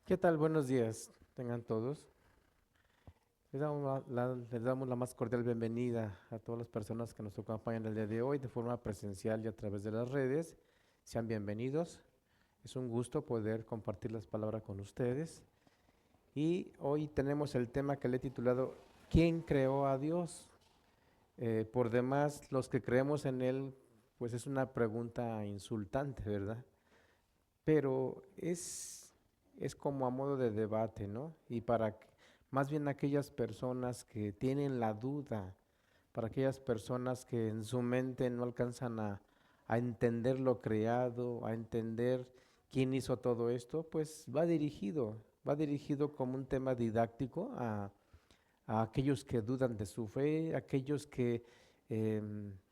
¿Qué tal? Buenos días, tengan todos. Les damos la más cordial bienvenida a todas las personas que nos acompañan el día de hoy de forma presencial y a través de las redes. Sean bienvenidos. Es un gusto poder compartir las palabras con ustedes. Y hoy tenemos el tema que le he titulado ¿Quién creó a Dios? Por demás, los que creemos en Él, pues es una pregunta insultante, ¿verdad? Pero es como a modo de debate, ¿no? Y más bien aquellas personas que tienen la duda, para aquellas personas que en su mente no alcanzan a entender lo creado, a entender quién hizo todo esto, pues va dirigido como un tema didáctico a aquellos que dudan de su fe, aquellos que,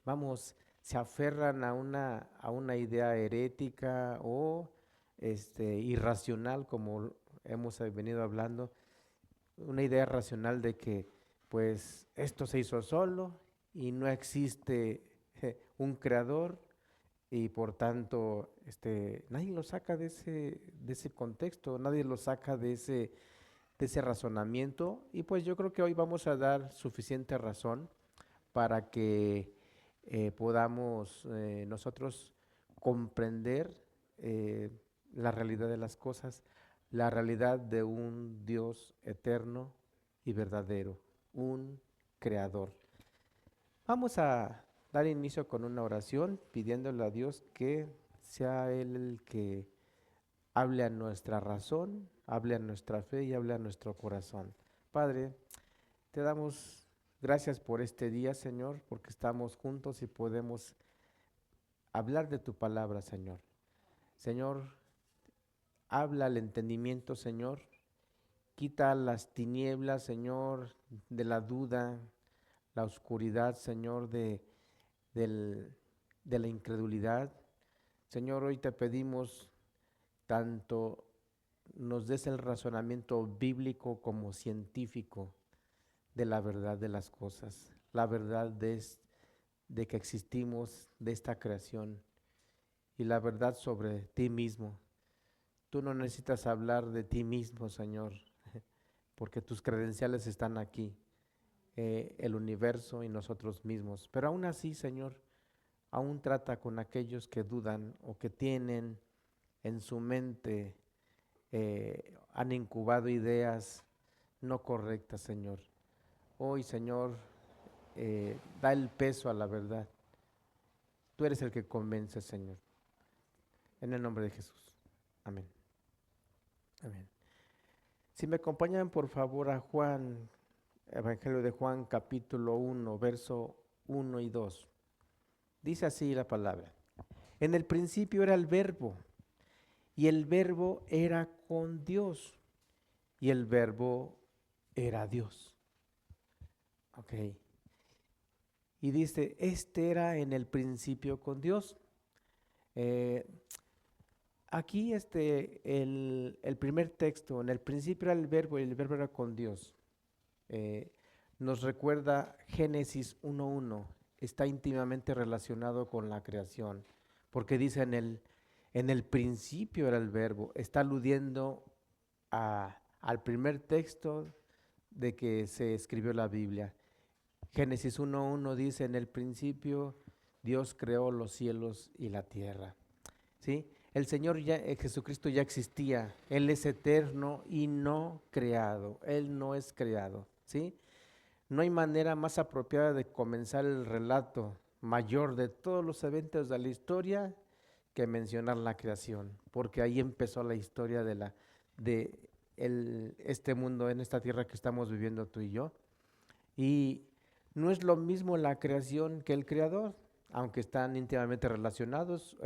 vamos, se aferran a una idea herética o irracional, como hemos venido hablando, una idea racional de que pues esto se hizo solo y no existe un creador y por tanto nadie lo saca de ese contexto, nadie lo saca de ese razonamiento y pues yo creo que hoy vamos a dar suficiente razón para que podamos nosotros comprender eh, la realidad de las cosas, la realidad de un Dios eterno y verdadero, un creador. Vamos a dar inicio con una oración pidiéndole a Dios que sea Él el que hable a nuestra razón, hable a nuestra fe y hable a nuestro corazón. Padre, te damos gracias por este día, Señor, porque estamos juntos y podemos hablar de tu palabra, Señor. Señor, habla al entendimiento, Señor. Quita las tinieblas, Señor, de la duda, la oscuridad, Señor, del- de la incredulidad. Señor, hoy te pedimos tanto nos des el razonamiento bíblico como científico de la verdad de las cosas, la verdad de que existimos, de esta creación y la verdad sobre ti mismo. Tú no necesitas hablar de ti mismo, Señor, porque tus credenciales están aquí, el universo y nosotros mismos. Pero aún así, Señor, aún trata con aquellos que dudan o que tienen en su mente, han incubado ideas no correctas, Señor. Hoy, Señor, da el peso a la verdad. Tú eres el que convence, Señor. En el nombre de Jesús. Amén. Amén. Si me acompañan, por favor, a Juan, Evangelio de Juan, capítulo 1, verso 1 y 2. Dice así la palabra. En el principio era el verbo, y el verbo era con Dios, y el verbo era Dios. Ok. Y dice, este era en el principio con Dios. Eh, Aquí el primer texto, en el principio era el verbo y el verbo era con Dios. eh, Nos recuerda Génesis 1.1, está íntimamente relacionado con la creación, porque dice en el principio era el verbo, está aludiendo al primer texto de que se escribió la Biblia. Génesis 1.1 dice, en el principio Dios creó los cielos y la tierra. ¿Sí? El Señor ya, Jesucristo ya existía, Él es eterno y no creado, Él no es creado, ¿sí? No hay manera más apropiada de comenzar el relato mayor de todos los eventos de la historia que mencionar la creación, porque ahí empezó la historia de este mundo, en esta tierra que estamos viviendo tú y yo. Y no es lo mismo la creación que el creador, aunque están íntimamente relacionados.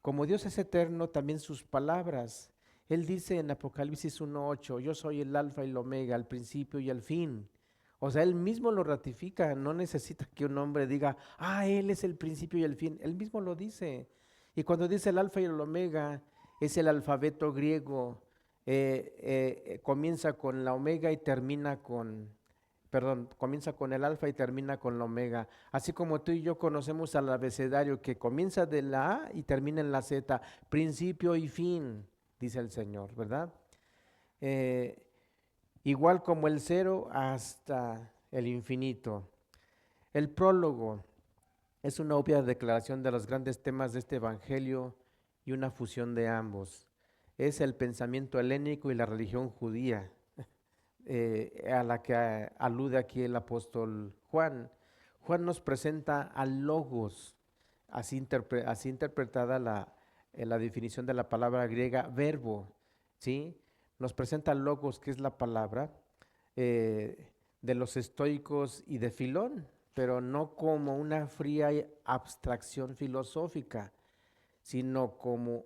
Como Dios es eterno, también sus palabras. Él dice en Apocalipsis 1.8, yo soy el alfa y el omega, el principio y el fin. O sea, él mismo lo ratifica, no necesita que un hombre diga, él es el principio y el fin. Él mismo lo dice. Y cuando dice el alfa y el omega, es el alfabeto griego. Comienza con la omega y comienza con el alfa y termina con la omega. Así como tú y yo conocemos al abecedario que comienza de la A y termina en la Z, principio y fin, dice el Señor, ¿verdad? eh, igual como el cero hasta el infinito. El prólogo es una obvia declaración de los grandes temas de este evangelio y una fusión de ambos. Es el pensamiento helénico y la religión judía, a la que alude aquí el apóstol Juan. Juan nos presenta al logos, así interpretada la definición de la palabra griega verbo, ¿sí? Nos presenta al logos, que es la palabra de los estoicos y de Filón, pero no como una fría abstracción filosófica, sino como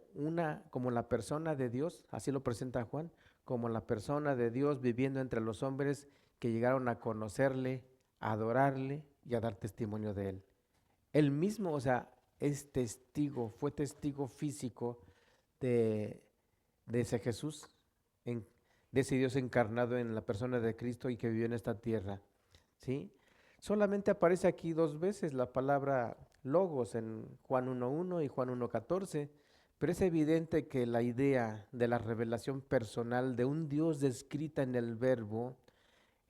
la persona de Dios, así lo presenta Juan, como la persona de Dios viviendo entre los hombres que llegaron a conocerle, a adorarle y a dar testimonio de él. Él mismo, o sea, es testigo, fue testigo físico de, de ese Jesús, en, de ese Dios encarnado en la persona de Cristo y que vivió en esta tierra, ¿sí? Solamente aparece aquí 2 veces la palabra logos en Juan 1:1 y Juan 1:14, pero es evidente que la idea de la revelación personal de un Dios descrita en el verbo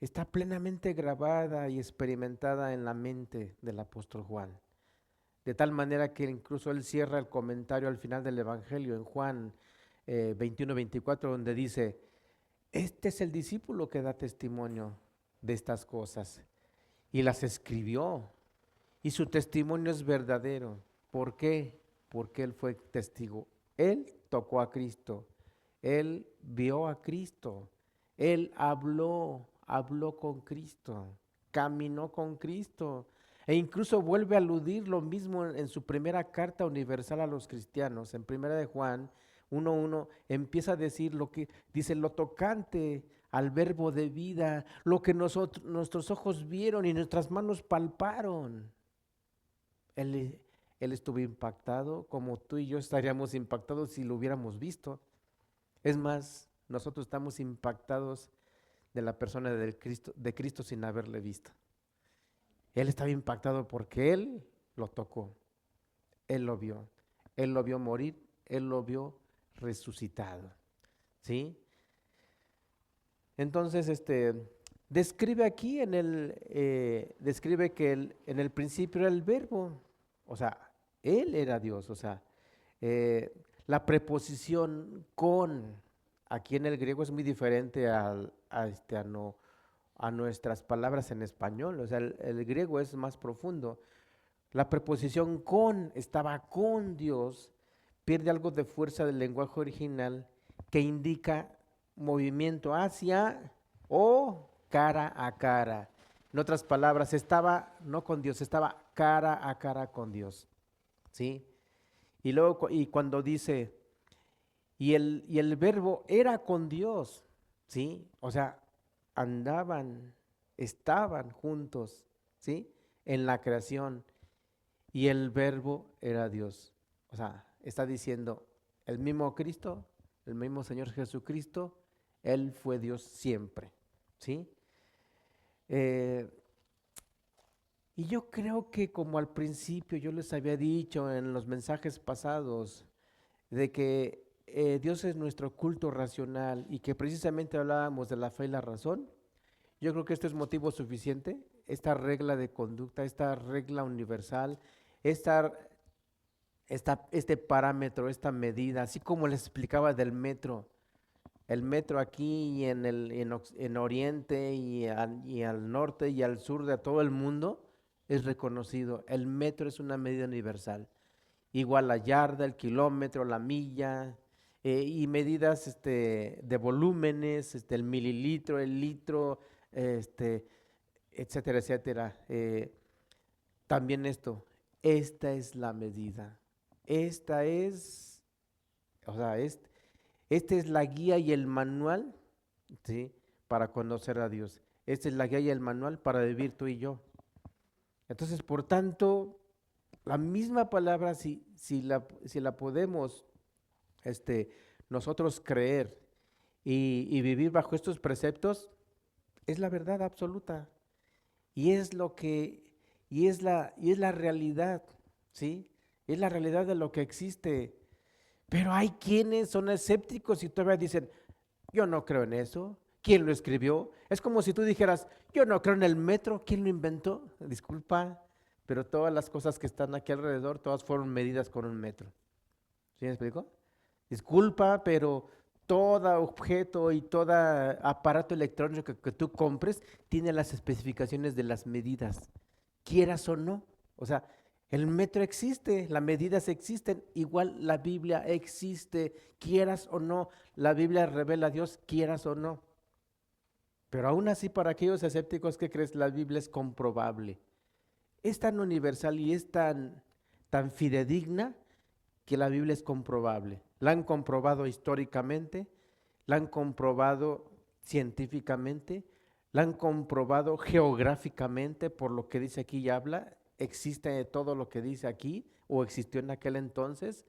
está plenamente grabada y experimentada en la mente del apóstol Juan. De tal manera que incluso él cierra el comentario al final del Evangelio en Juan 21:24, donde dice, este es el discípulo que da testimonio de estas cosas y las escribió, y su testimonio es verdadero. ¿Por qué? Porque él fue testigo. Él tocó a Cristo, él vio a Cristo, él habló con Cristo, caminó con Cristo. E incluso vuelve a aludir lo mismo en su primera carta universal a los cristianos. En primera de Juan 1:1 empieza a decir lo que dice, lo tocante al verbo de vida, lo que nuestros ojos vieron y nuestras manos palparon. Él estuvo impactado como tú y yo estaríamos impactados si lo hubiéramos visto. Es más, nosotros estamos impactados de la persona de Cristo sin haberle visto. Él estaba impactado porque él lo tocó, él lo vio morir, él lo vio resucitado, ¿sí? Entonces, describe aquí describe que en el principio era el verbo, o sea, él era Dios, o sea, la preposición con, aquí en el griego es muy diferente a nuestras palabras en español, o sea, el griego es más profundo. La preposición con estaba con Dios, pierde algo de fuerza del lenguaje original que indica movimiento hacia o cara a cara. En otras palabras, estaba no con Dios, estaba cara a cara con Dios, ¿sí? Y luego, y cuando dice, y el verbo era con Dios, ¿sí? O sea, andaban, estaban juntos, ¿sí? En la creación, y el verbo era Dios. O sea, está diciendo, el mismo Cristo, el mismo Señor Jesucristo, Él fue Dios siempre, ¿sí? Eh, y yo creo que como al principio yo les había dicho en los mensajes pasados, de que Dios es nuestro culto racional y que precisamente hablábamos de la fe y la razón, yo creo que esto es motivo suficiente, esta regla de conducta, esta regla universal, esta, este parámetro, esta medida, así como les explicaba del metro, el metro aquí y en Oriente y al norte y al sur de todo el mundo es reconocido. El metro es una medida universal. Igual la yarda, el kilómetro, la milla y medidas de volúmenes, el mililitro, el litro, este, etcétera, etcétera. También esta es la medida. Esta es, o sea, esta es la guía y el manual, ¿sí? Para conocer a Dios. Esta es la guía y el manual para vivir tú y yo. Entonces, por tanto, la misma palabra, si la podemos nosotros creer y vivir bajo estos preceptos, es la verdad absoluta. Y es lo que, y es la realidad, ¿sí? Es la realidad de lo que existe. Pero hay quienes son escépticos y todavía dicen, Yo no creo en eso. ¿Quién lo escribió? Es como si tú dijeras, yo no creo en el metro. ¿Quién lo inventó? Disculpa, pero todas las cosas que están aquí alrededor, todas fueron medidas con un metro. ¿Sí me explico? Disculpa, pero todo objeto y todo aparato electrónico que tú compres tiene las especificaciones de las medidas, quieras o no. O sea, el metro existe, las medidas existen, igual la Biblia existe, quieras o no. La Biblia revela a Dios, quieras o no. Pero aún así, para aquellos escépticos que crees, la Biblia es comprobable. Es tan universal y es tan fidedigna que la Biblia es comprobable. La han comprobado históricamente, la han comprobado científicamente, la han comprobado geográficamente por lo que dice aquí y habla. Existe todo lo que dice aquí o existió en aquel entonces.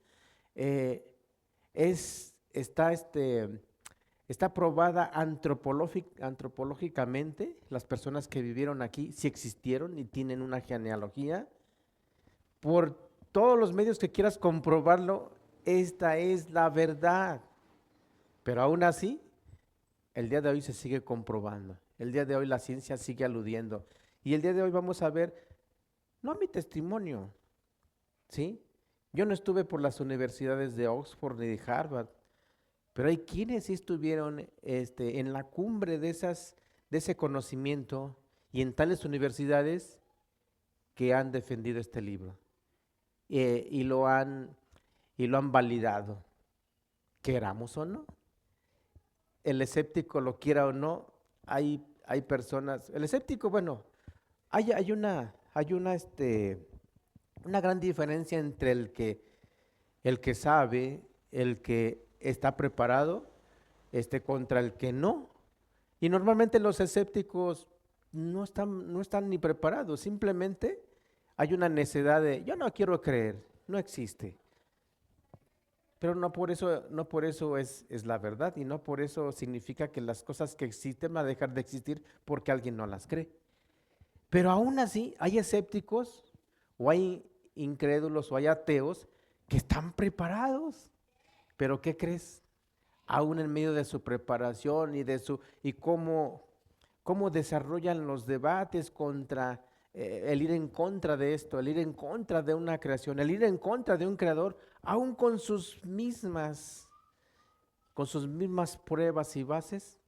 Está probada antropológicamente. Las personas que vivieron aquí sí existieron y tienen una genealogía. Por todos los medios que quieras comprobarlo, esta es la verdad. Pero aún así, el día de hoy se sigue comprobando. El día de hoy la ciencia sigue aludiendo. Y el día de hoy vamos a ver, no mi testimonio, ¿sí? Yo no estuve por las universidades de Oxford ni de Harvard, pero hay quienes sí estuvieron en la cumbre de ese conocimiento y en tales universidades que han defendido este libro. Y lo han validado, queramos o no. El escéptico lo quiera o no, hay personas, el escéptico, bueno, hay una gran diferencia entre el que sabe, el que está preparado, contra el que no. Y normalmente los escépticos no están ni preparados, simplemente hay una necedad de, yo no quiero creer, no existe. Pero no por eso es la verdad y no por eso significa que las cosas que existen van a dejar de existir porque alguien no las cree. Pero aún así hay escépticos o hay incrédulos o hay ateos que están preparados. Pero ¿qué crees? Aún en medio de su preparación y cómo desarrollan los debates contra el ir en contra de esto, el ir en contra de una creación, el ir en contra de un creador, aún con sus mismas pruebas y bases,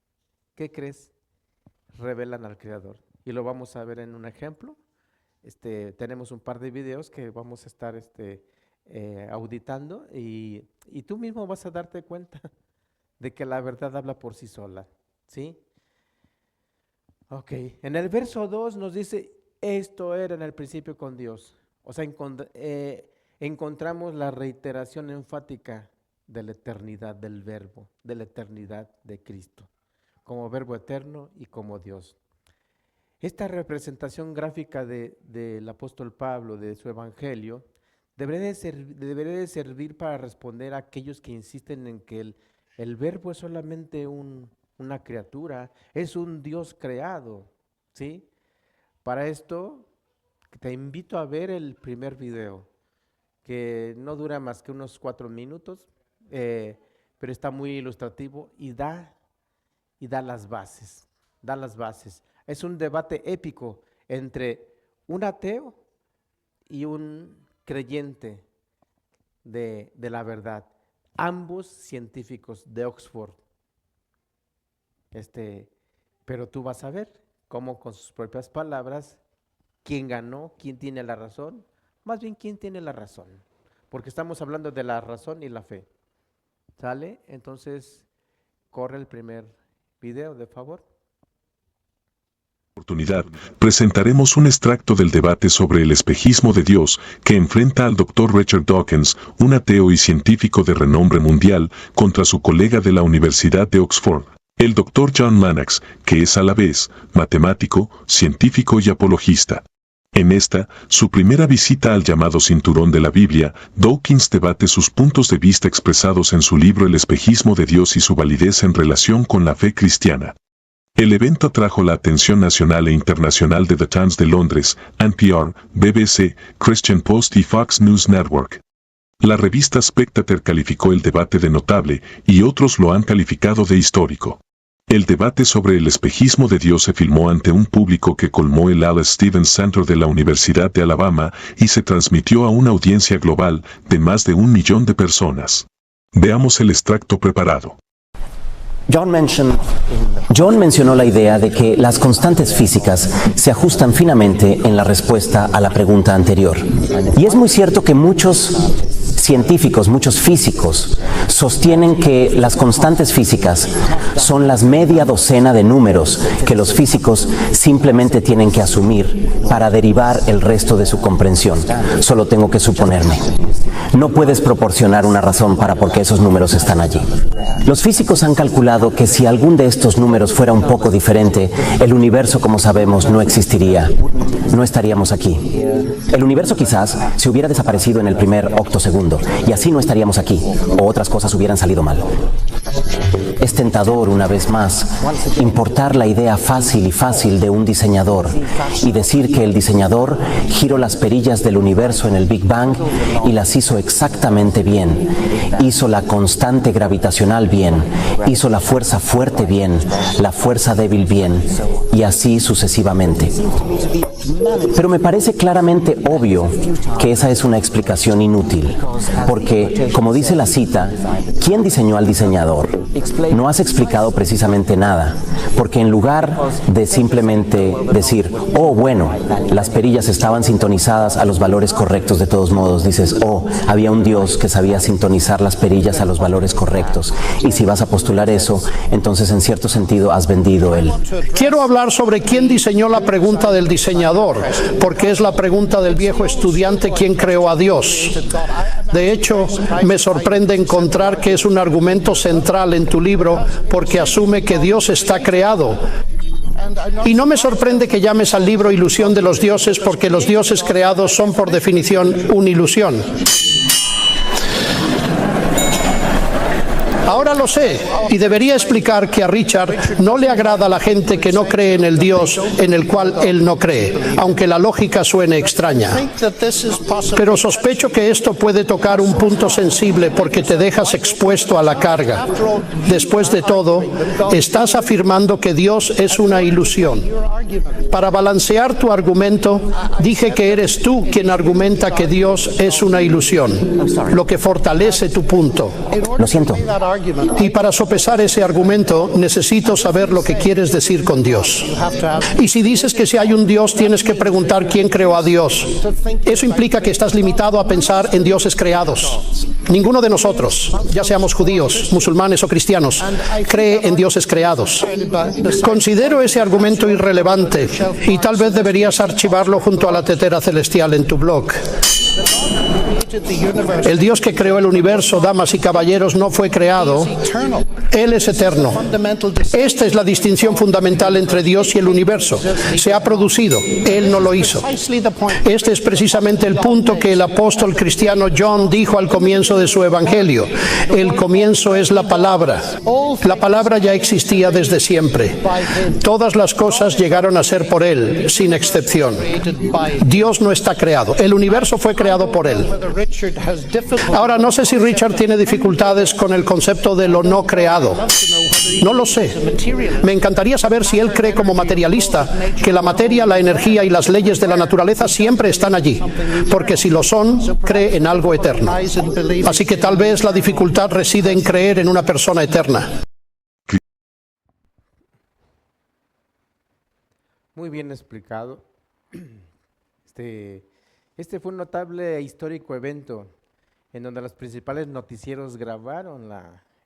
¿qué crees? Revelan al creador. Y lo vamos a ver en un ejemplo. Tenemos un par de videos que vamos a estar auditando y tú mismo vas a darte cuenta de que la verdad habla por sí sola, ¿sí? Ok, en el verso 2 nos dice, esto era en el principio con Dios. O sea, encontramos la reiteración enfática de la eternidad del verbo, de la eternidad de Cristo, como verbo eterno y como Dios. Esta representación gráfica del apóstol Pablo, de su evangelio, debería de servir para responder a aquellos que insisten en que el verbo es solamente una criatura, es un Dios creado, ¿sí? Para esto, te invito a ver el primer video, que no dura más que unos 4 minutos, pero está muy ilustrativo y da las bases, Es un debate épico entre un ateo y un creyente de la verdad, ambos científicos de Oxford. Pero tú vas a ver cómo con sus propias palabras, quién ganó, quién tiene la razón, más bien quién tiene la razón, porque estamos hablando de la razón y la fe. ¿Sale? Entonces, corre el primer video, de favor. Presentaremos un extracto del debate sobre el espejismo de Dios que enfrenta al Dr. Richard Dawkins, un ateo y científico de renombre mundial, contra su colega de la Universidad de Oxford, el Dr. John Mannix, que es a la vez matemático, científico y apologista. En esta, su primera visita al llamado cinturón de la Biblia, Dawkins debate sus puntos de vista expresados en su libro El espejismo de Dios y su validez en relación con la fe cristiana. El evento atrajo la atención nacional e internacional de The Times de Londres, NPR, BBC, Christian Post y Fox News Network. La revista Spectator calificó el debate de notable y otros lo han calificado de histórico. El debate sobre el espejismo de Dios se filmó ante un público que colmó el Alice Stevens Center de la Universidad de Alabama y se transmitió a una audiencia global de más de 1 millón de personas. Veamos el extracto preparado. John mencionó la idea de que las constantes físicas se ajustan finamente en la respuesta a la pregunta anterior. Y es muy cierto que muchos científicos, muchos físicos, sostienen que las constantes físicas son las media docena de números que los físicos simplemente tienen que asumir para derivar el resto de su comprensión. Solo tengo que suponerme. No puedes proporcionar una razón para por qué esos números están allí. Los físicos han calculado que si algún de estos números fuera un poco diferente, el universo, como sabemos, no existiría. No estaríamos aquí. El universo quizás se hubiera desaparecido en el primer octosegundo, y así no estaríamos aquí, o otras cosas hubieran salido mal. Es tentador, una vez más, importar la idea fácil de un diseñador y decir que el diseñador giró las perillas del universo en el Big Bang y las hizo exactamente bien. Hizo la constante gravitacional bien, hizo la fuerza fuerte bien, la fuerza débil bien, y así sucesivamente. Pero me parece claramente obvio que esa es una explicación inútil, porque, como dice la cita, ¿quién diseñó al diseñador? No has explicado precisamente nada, porque en lugar de simplemente decir, oh, bueno, las perillas estaban sintonizadas a los valores correctos de todos modos, dices, oh, había un Dios que sabía sintonizar las perillas a los valores correctos, y si vas a postular eso, entonces en cierto sentido has vendido el... Quiero hablar sobre quién diseñó la pregunta del diseñador, porque es la pregunta del viejo estudiante quién creó a Dios. De hecho, me sorprende encontrar que es un argumento central en tu libro porque asume que Dios está creado. Y no me sorprende que llames al libro Ilusión de los dioses porque los dioses creados son por definición una ilusión. Ahora lo sé, y debería explicar que a Richard no le agrada a la gente que no cree en el Dios en el cual él no cree, aunque la lógica suene extraña. Pero sospecho que esto puede tocar un punto sensible porque te dejas expuesto a la carga. Después de todo, estás afirmando que Dios es una ilusión. Para balancear tu argumento, dije que eres tú quien argumenta que Dios es una ilusión, lo que fortalece tu punto. Lo siento. Y para sopesar ese argumento, necesito saber lo que quieres decir con Dios. Y si dices que si hay un Dios, tienes que preguntar quién creó a Dios. Eso implica que estás limitado a pensar en dioses creados. Ninguno de nosotros, ya seamos judíos, musulmanes o cristianos, cree en dioses creados. Considero ese argumento irrelevante y tal vez deberías archivarlo junto a la tetera celestial en tu blog. El Dios que creó el universo, damas y caballeros, no fue creado. Él es eterno. Esta es la distinción fundamental entre Dios y el universo. Se ha producido. Él no lo hizo. Este es precisamente el punto que el apóstol cristiano John dijo al comienzo de su evangelio. El comienzo es la palabra. La palabra ya existía desde siempre. Todas las cosas llegaron a ser por Él, sin excepción. Dios no está creado. El universo fue creado por Él. Ahora, no sé si Richard tiene dificultades con el concepto de lo no creado. No lo sé. Me encantaría saber si él cree como materialista que la materia, la energía y las leyes de la naturaleza siempre están allí, porque si lo son, cree en algo eterno. Así que tal vez la dificultad reside en creer en una persona eterna. Muy bien explicado. Este fue un notable e histórico evento en donde los principales noticieros grabaron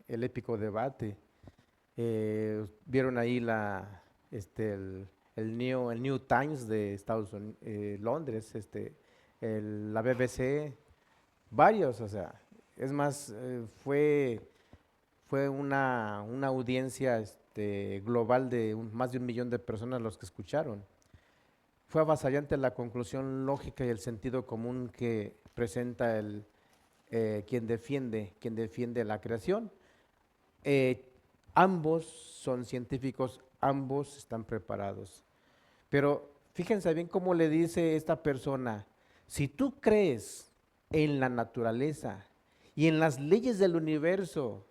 el épico debate. Vieron ahí el New Times de Estados Unidos, Londres, la BBC, varios, o sea, es más, fue una audiencia global de más de 1 millón de personas los que escucharon. Fue avasallante la conclusión lógica y el sentido común que presenta quien defiende la creación. Ambos son científicos, ambos están preparados. Pero fíjense bien cómo le dice esta persona, si tú crees en la naturaleza y en las leyes del universo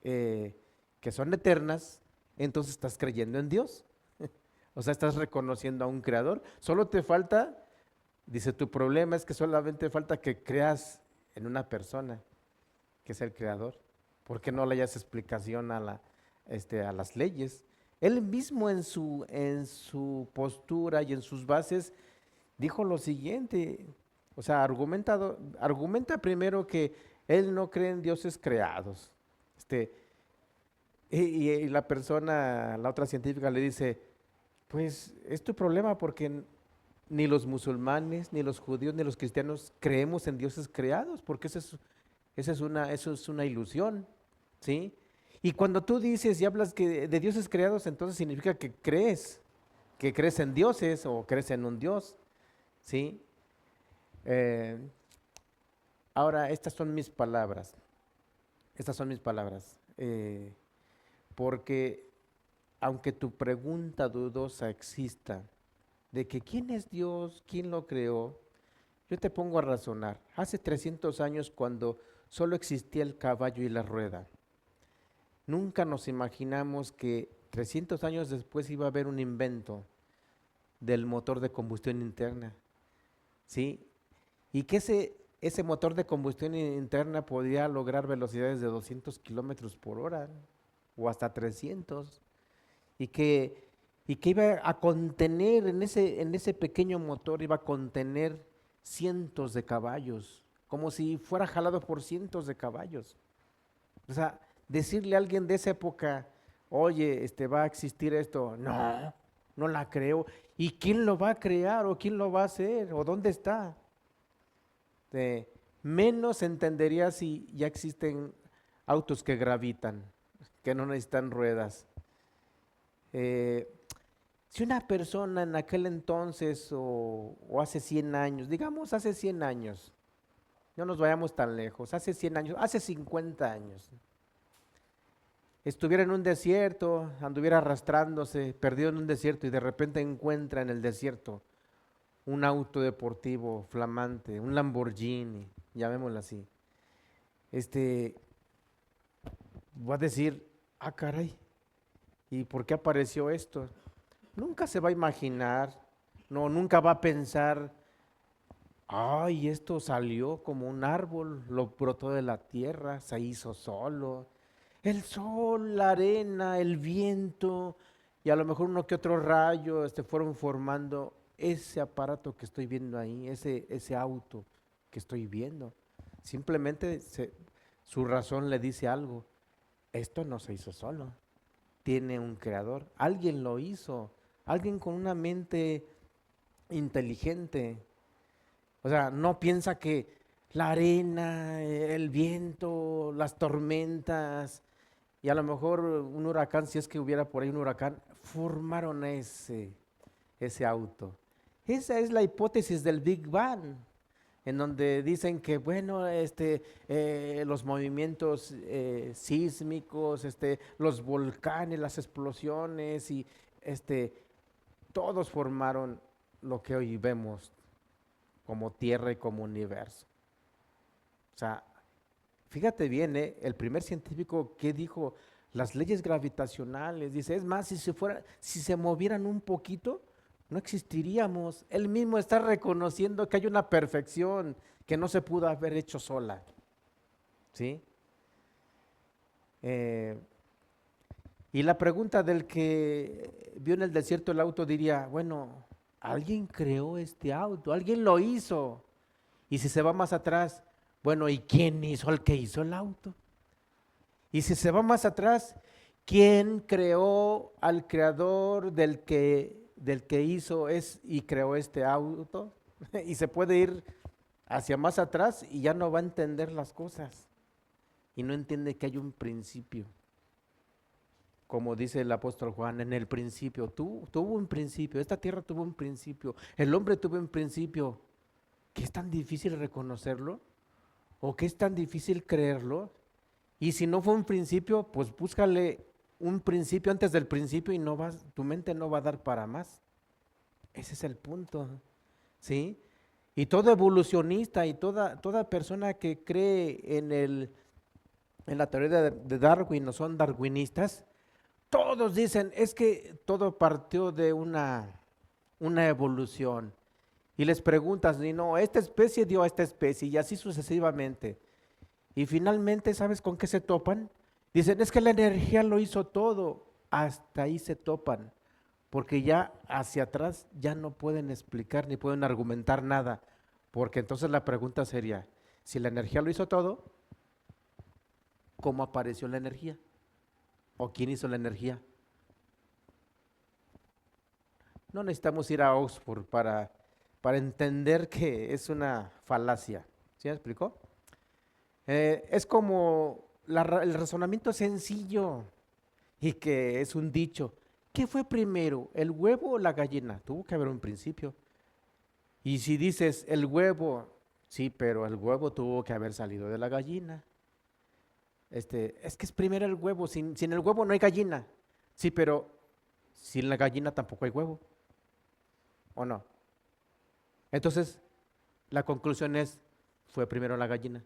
que son eternas, entonces estás creyendo en Dios. O sea, estás reconociendo a un creador. Solo te falta, dice, tu problema es que solamente falta que creas en una persona, que es el creador. ¿Por qué no le hayas explicación a las leyes? Él mismo en su postura y en sus bases dijo lo siguiente, o sea, argumenta primero que él no cree en dioses creados. Y la persona, la otra científica le dice, pues es tu problema porque ni los musulmanes, ni los judíos, ni los cristianos creemos en dioses creados, porque eso es una ilusión, ¿sí? Y cuando tú dices y hablas de dioses creados, entonces significa que crees en dioses o crees en un Dios, ¿sí? Ahora, estas son mis palabras, porque aunque tu pregunta dudosa exista, de que quién es Dios, quién lo creó, yo te pongo a razonar. Hace 300 años, cuando solo existía el caballo y la rueda, nunca nos imaginamos que 300 años después iba a haber un invento del motor de combustión interna, ¿sí? Y que ese motor de combustión interna podía lograr velocidades de 200 kilómetros por hora o hasta 300, y que iba a contener en ese pequeño motor, iba a contener cientos de caballos, como si fuera jalado por cientos de caballos. O sea, decirle a alguien de esa época, oye, va a existir esto, no la creo. ¿Y quién lo va a crear o quién lo va a hacer o dónde está? Menos entendería si ya existen autos que gravitan, que no necesitan ruedas. Si una persona en aquel entonces o hace 100 años, digamos hace 100 años, no nos vayamos tan lejos, hace 100 años, hace 50 años, estuviera en un desierto, anduviera arrastrándose, perdido en un desierto y de repente encuentra en el desierto un auto deportivo flamante, un Lamborghini, llamémoslo así, va a decir, ah, caray, ¿y por qué apareció esto? Nunca se va a imaginar, nunca va a pensar, ay, esto salió como un árbol, lo brotó de la tierra, se hizo solo. El sol, la arena, el viento y a lo mejor uno que otro rayo fueron formando ese aparato que estoy viendo ahí, ese auto que estoy viendo. Simplemente su razón le dice algo, esto no se hizo solo, tiene un creador, alguien lo hizo, alguien con una mente inteligente. O sea, no piensa que la arena, el viento, las tormentas y a lo mejor un huracán, si es que hubiera por ahí un huracán, formaron ese auto. Esa es la hipótesis del Big Bang, en donde dicen que, bueno, los movimientos sísmicos, los volcanes, las explosiones y todos formaron lo que hoy vemos como tierra y como universo. O sea, fíjate bien, el primer científico que dijo las leyes gravitacionales, dice, es más, si se movieran un poquito, no existiríamos. Él mismo está reconociendo que hay una perfección que no se pudo haber hecho sola. ¿Sí? Y la pregunta del que vio en el desierto el auto diría, bueno, alguien creó este auto, alguien lo hizo. Y si se va más atrás, bueno, ¿y quién hizo el que hizo el auto? Y si se va más atrás, ¿quién creó al creador del que hizo y creó este auto? Y se puede ir hacia más atrás y ya no va a entender las cosas. Y no entiende que hay un principio. Como dice el apóstol Juan, en el principio, tuvo un principio, esta tierra tuvo un principio, el hombre tuvo un principio. ¿Qué es tan difícil reconocerlo? ¿O qué es tan difícil creerlo? Y si no fue un principio, pues búscale un principio antes del principio y tu mente no va a dar para más. Ese es el punto, ¿sí? Y todo evolucionista y toda persona que cree en la teoría de Darwin o son darwinistas, todos dicen, es que todo partió de una evolución. Y les preguntas, y no, esta especie dio a esta especie y así sucesivamente. Y finalmente, ¿sabes con qué se topan? Dicen, es que la energía lo hizo todo. Hasta ahí se topan, porque ya hacia atrás ya no pueden explicar ni pueden argumentar nada. Porque entonces la pregunta sería, si la energía lo hizo todo, ¿cómo apareció la energía? ¿O quién hizo la energía? No necesitamos ir a Oxford para entender que es una falacia. ¿Sí me explicó? Es como el razonamiento sencillo y que es un dicho. ¿Qué fue primero, el huevo o la gallina? Tuvo que haber un principio. Y si dices el huevo, sí, pero el huevo tuvo que haber salido de la gallina. Es que es primero el huevo, sin el huevo no hay gallina. Sí, pero sin la gallina tampoco hay huevo. ¿O no? Entonces, la conclusión es, fue primero la gallina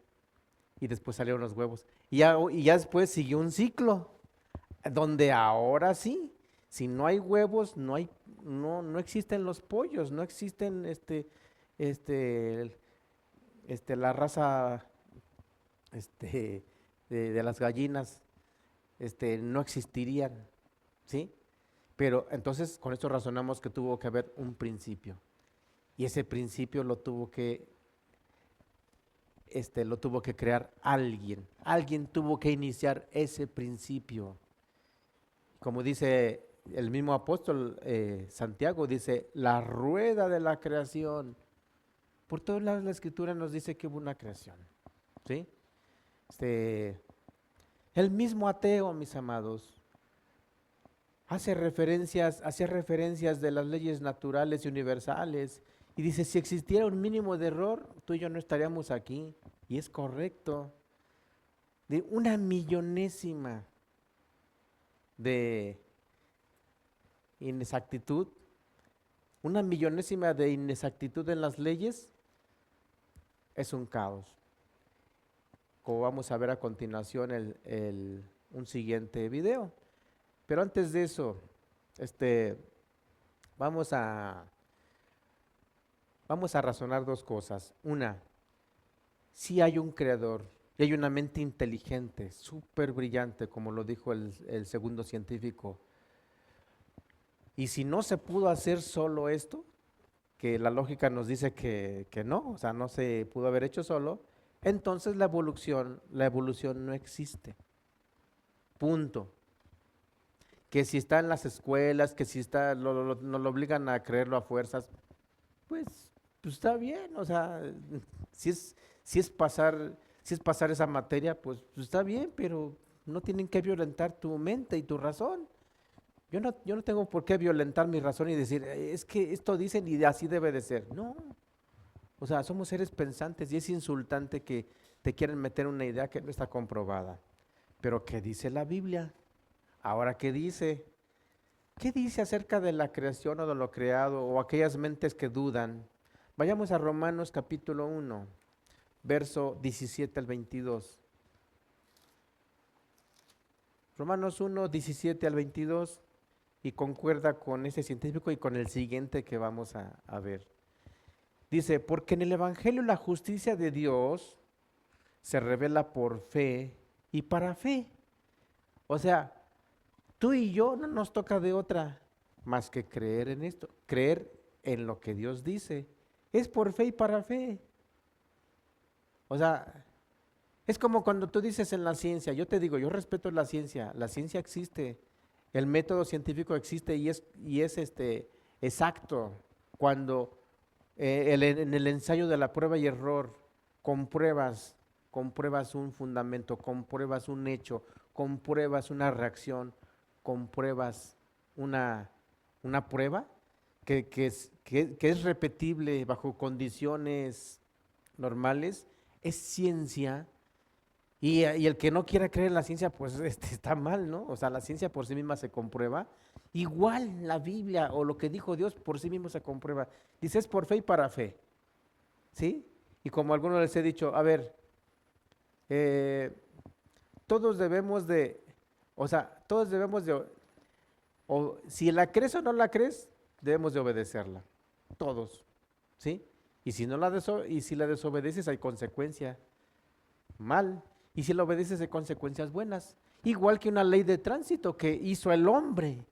y después salieron los huevos. Y ya después siguió un ciclo, donde ahora sí, si no hay huevos, no existen los pollos, no existen la raza de las gallinas, no existirían, ¿sí? Pero entonces con esto razonamos que tuvo que haber un principio. Y ese principio lo tuvo que crear alguien. Alguien tuvo que iniciar ese principio. Como dice el mismo apóstol Santiago, dice, la rueda de la creación. Por todos lados la Escritura nos dice que hubo una creación. ¿Sí? El mismo ateo, mis amados, hacía referencias de las leyes naturales y universales. Y dice, si existiera un mínimo de error, tú y yo no estaríamos aquí. Y es correcto. De una millonésima de inexactitud, una millonésima de inexactitud en las leyes, es un caos. Como vamos a ver a continuación un siguiente video. Pero antes de eso, vamos a razonar dos cosas. Una, si hay un creador y hay una mente inteligente, súper brillante, como lo dijo el segundo científico. Y si no se pudo hacer solo esto, que la lógica nos dice que no, o sea, no se pudo haber hecho solo, entonces la evolución no existe. Punto. Que si está en las escuelas, que si está, nos lo obligan a creerlo a fuerzas, pues está bien, o sea, si es pasar esa materia, pues está bien, pero no tienen que violentar tu mente y tu razón. Yo no tengo por qué violentar mi razón y decir, es que esto dicen y así debe de ser. No, o sea, somos seres pensantes y es insultante que te quieran meter una idea que no está comprobada. Pero ¿qué dice la Biblia? Ahora, ¿qué dice? ¿Qué dice acerca de la creación o de lo creado o aquellas mentes que dudan? Vayamos a Romanos capítulo 1, verso 17 al 22. Romanos 1, 17 al 22 y concuerda con ese científico y con el siguiente que vamos a ver. Dice, porque en el Evangelio la justicia de Dios se revela por fe y para fe. O sea, tú y yo no nos toca de otra más que creer en esto, creer en lo que Dios dice. Es por fe y para fe. O sea, es como cuando tú dices en la ciencia, yo te digo, yo respeto la ciencia existe, el método científico existe y es exacto. Cuando en el ensayo de la prueba y error compruebas un fundamento, compruebas un hecho, compruebas una reacción, compruebas una prueba que es repetible bajo condiciones normales, es ciencia. Y el que no quiera creer en la ciencia, pues está mal, ¿no? O sea, la ciencia por sí misma se comprueba. Igual la Biblia o lo que dijo Dios por sí mismo se comprueba. Dice, es por fe y para fe. ¿sí? Y como algunos les he dicho, a ver, todos debemos de, o sea, todos debemos de, o si la crees o no la crees, debemos de obedecerla, todos, ¿sí? Y si no y si la desobedeces hay consecuencia mal, y si la obedeces hay consecuencias buenas, igual que una ley de tránsito que hizo el hombre,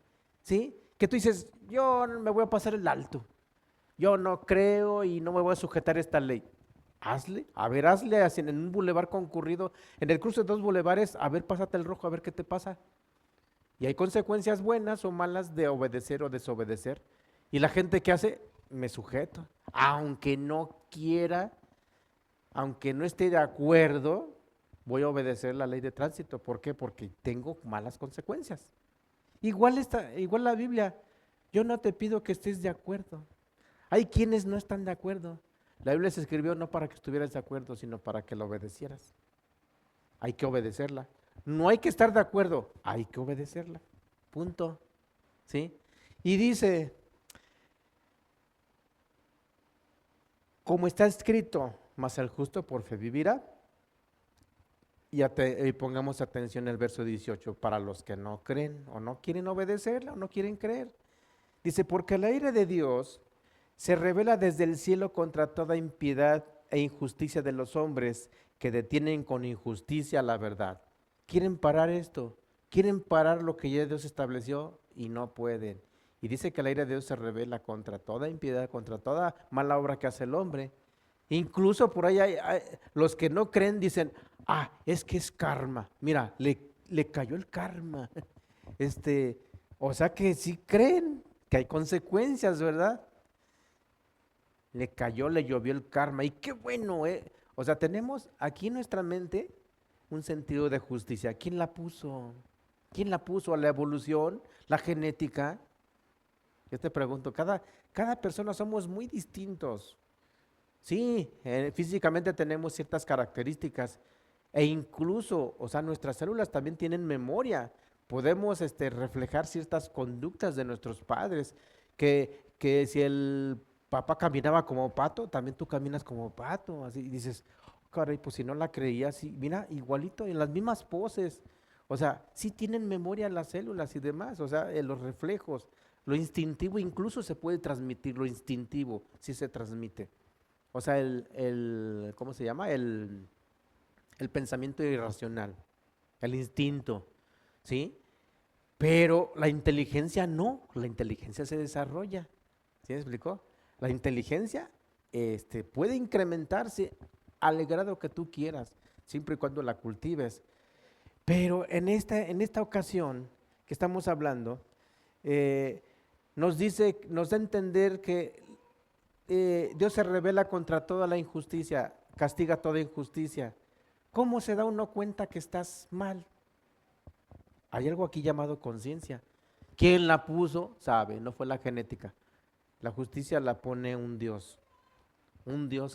¿sí? Que tú dices, yo no me voy a pasar el alto, yo no creo y no me voy a sujetar a esta ley. Hazle, a ver, hazle así en un bulevar concurrido, en el cruce de dos bulevares, a ver, pásate el rojo, a ver qué te pasa. Y hay consecuencias buenas o malas de obedecer o desobedecer. Y la gente que hace, me sujeto, aunque no quiera, aunque no esté de acuerdo, voy a obedecer la ley de tránsito. ¿Por qué? Porque tengo malas consecuencias. Igual la Biblia, yo no te pido que estés de acuerdo. Hay quienes no están de acuerdo. La Biblia se escribió no para que estuvieras de acuerdo, sino para que la obedecieras. Hay que obedecerla. No hay que estar de acuerdo, hay que obedecerla. Punto. ¿Sí? Y dice, como está escrito, mas el justo por fe vivirá. Y pongamos atención en el verso 18, para los que no creen o no quieren obedecerla o no quieren creer. Dice, porque la ira de Dios se revela desde el cielo contra toda impiedad e injusticia de los hombres que detienen con injusticia la verdad. Quieren parar esto, quieren parar lo que ya Dios estableció y no pueden. Y dice que la ira de Dios se revela contra toda impiedad, contra toda mala obra que hace el hombre. Incluso por ahí hay los que no creen dicen, es que es karma. Mira, le cayó el karma. O sea que sí creen que hay consecuencias, ¿verdad? Le llovió el karma. Y qué bueno, ¿eh? O sea, tenemos aquí en nuestra mente un sentido de justicia. ¿Quién la puso? ¿Quién la puso? ¿A la evolución? ¿La genética? Yo te pregunto, cada persona somos muy distintos. Sí, físicamente tenemos ciertas características e incluso, o sea, nuestras células también tienen memoria. Podemos reflejar ciertas conductas de nuestros padres, que si el papá caminaba como pato, también tú caminas como pato, así y dices, caray, pues si no la creías, sí, mira, igualito, en las mismas poses. O sea, sí tienen memoria las células y demás, o sea, los reflejos, lo instintivo incluso se puede transmitir, lo instintivo sí se transmite. O sea, ¿cómo se llama? El pensamiento irracional, el instinto, ¿sí? Pero la inteligencia no, la inteligencia se desarrolla, ¿sí me explicó? La inteligencia puede incrementarse al grado que tú quieras, siempre y cuando la cultives. Pero en esta ocasión que estamos hablando, nos da a entender que Dios se revela contra toda la injusticia, castiga toda injusticia. ¿Cómo se da uno cuenta que estás mal? Hay algo aquí llamado conciencia. ¿Quién la puso? Sabe, no fue la genética. La justicia la pone un Dios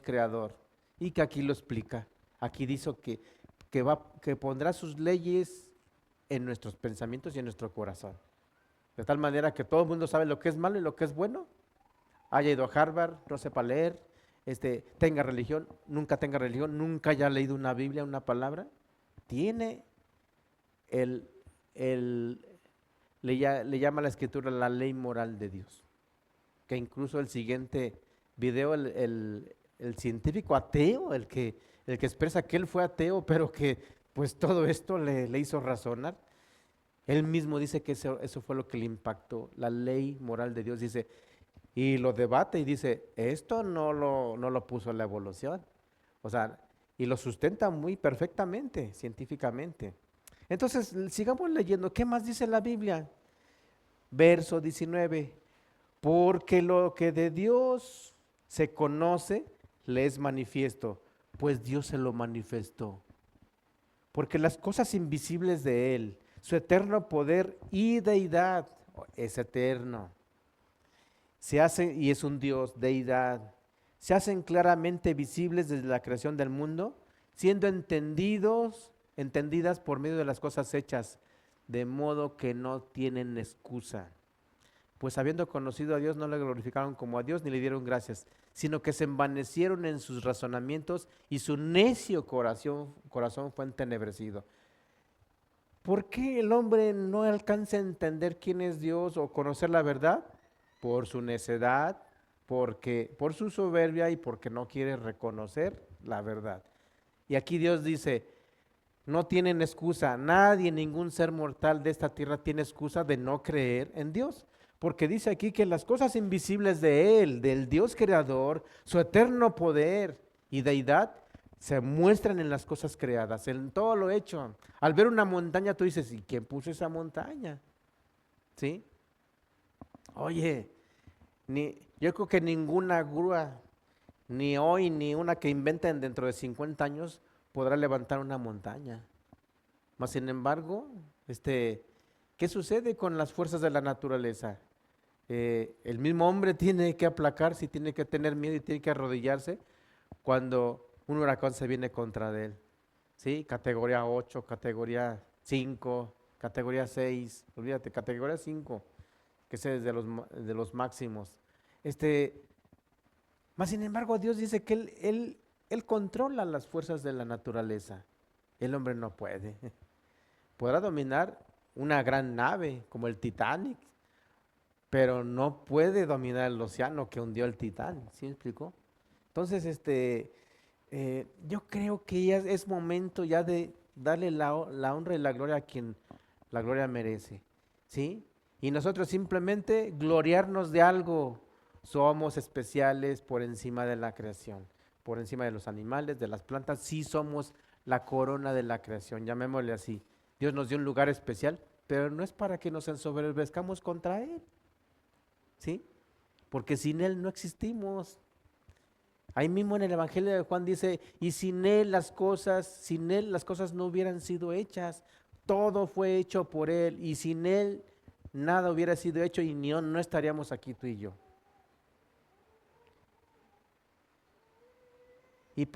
creador. Y que aquí lo explica. Aquí dice que pondrá sus leyes en nuestros pensamientos y en nuestro corazón. De tal manera que todo el mundo sabe lo que es malo y lo que es bueno. Haya ido a Harvard, no sepa leer, tenga religión, nunca haya leído una Biblia, una palabra, tiene le llama a la escritura la ley moral de Dios. Que incluso el siguiente video, el científico ateo, el que expresa que él fue ateo, pero que pues todo esto le hizo razonar, él mismo dice que eso fue lo que le impactó, la ley moral de Dios, dice. Y lo debate y dice, esto no lo puso la evolución. O sea, y lo sustenta muy perfectamente, científicamente. Entonces, sigamos leyendo. ¿Qué más dice la Biblia? Verso 19. Porque lo que de Dios se conoce, le es manifiesto, pues Dios se lo manifestó. Porque las cosas invisibles de Él, su eterno poder y deidad, es eterno. Y es un Dios, deidad, se hacen claramente visibles desde la creación del mundo, siendo entendidas por medio de las cosas hechas, de modo que no tienen excusa. Pues habiendo conocido a Dios, no le glorificaron como a Dios, ni le dieron gracias, sino que se envanecieron en sus razonamientos y su necio corazón fue entenebrecido. ¿Por qué el hombre no alcanza a entender quién es Dios o conocer la verdad? Por su necedad, por su soberbia y porque no quiere reconocer la verdad. Y aquí Dios dice, no tienen excusa, nadie, ningún ser mortal de esta tierra tiene excusa de no creer en Dios. Porque dice aquí que las cosas invisibles de Él, del Dios creador, su eterno poder y deidad, se muestran en las cosas creadas, en todo lo hecho. Al ver una montaña tú dices, ¿y quién puso esa montaña? ¿Sí? Oye, yo creo que ninguna grúa, ni hoy, ni una que inventen dentro de 50 años, podrá levantar una montaña. Mas sin embargo, ¿qué sucede con las fuerzas de la naturaleza? El mismo hombre tiene que aplacarse y tiene que tener miedo y tiene que arrodillarse cuando un huracán se viene contra de él. ¿Sí? Categoría 8, categoría 5, categoría 6, olvídate, categoría 5, que es de los máximos. Mas sin embargo, Dios dice que Él controla las fuerzas de la naturaleza. El hombre no puede. Podrá dominar una gran nave como el Titanic, pero no puede dominar el océano que hundió el Titanic. ¿Sí me explicó? Entonces, yo creo que ya es momento ya de darle la honra y la gloria a quien la gloria merece. ¿Sí? Y nosotros simplemente gloriarnos de algo. Somos especiales por encima de la creación, por encima de los animales, de las plantas. Sí somos la corona de la creación, llamémosle así. Dios nos dio un lugar especial, pero no es para que nos ensoberbezcamos contra Él. ¿Sí? Porque sin Él no existimos. Ahí mismo en el Evangelio de Juan dice, y sin Él las cosas no hubieran sido hechas. Todo fue hecho por Él, y sin Él nada hubiera sido hecho y no estaríamos aquí tú y yo. Y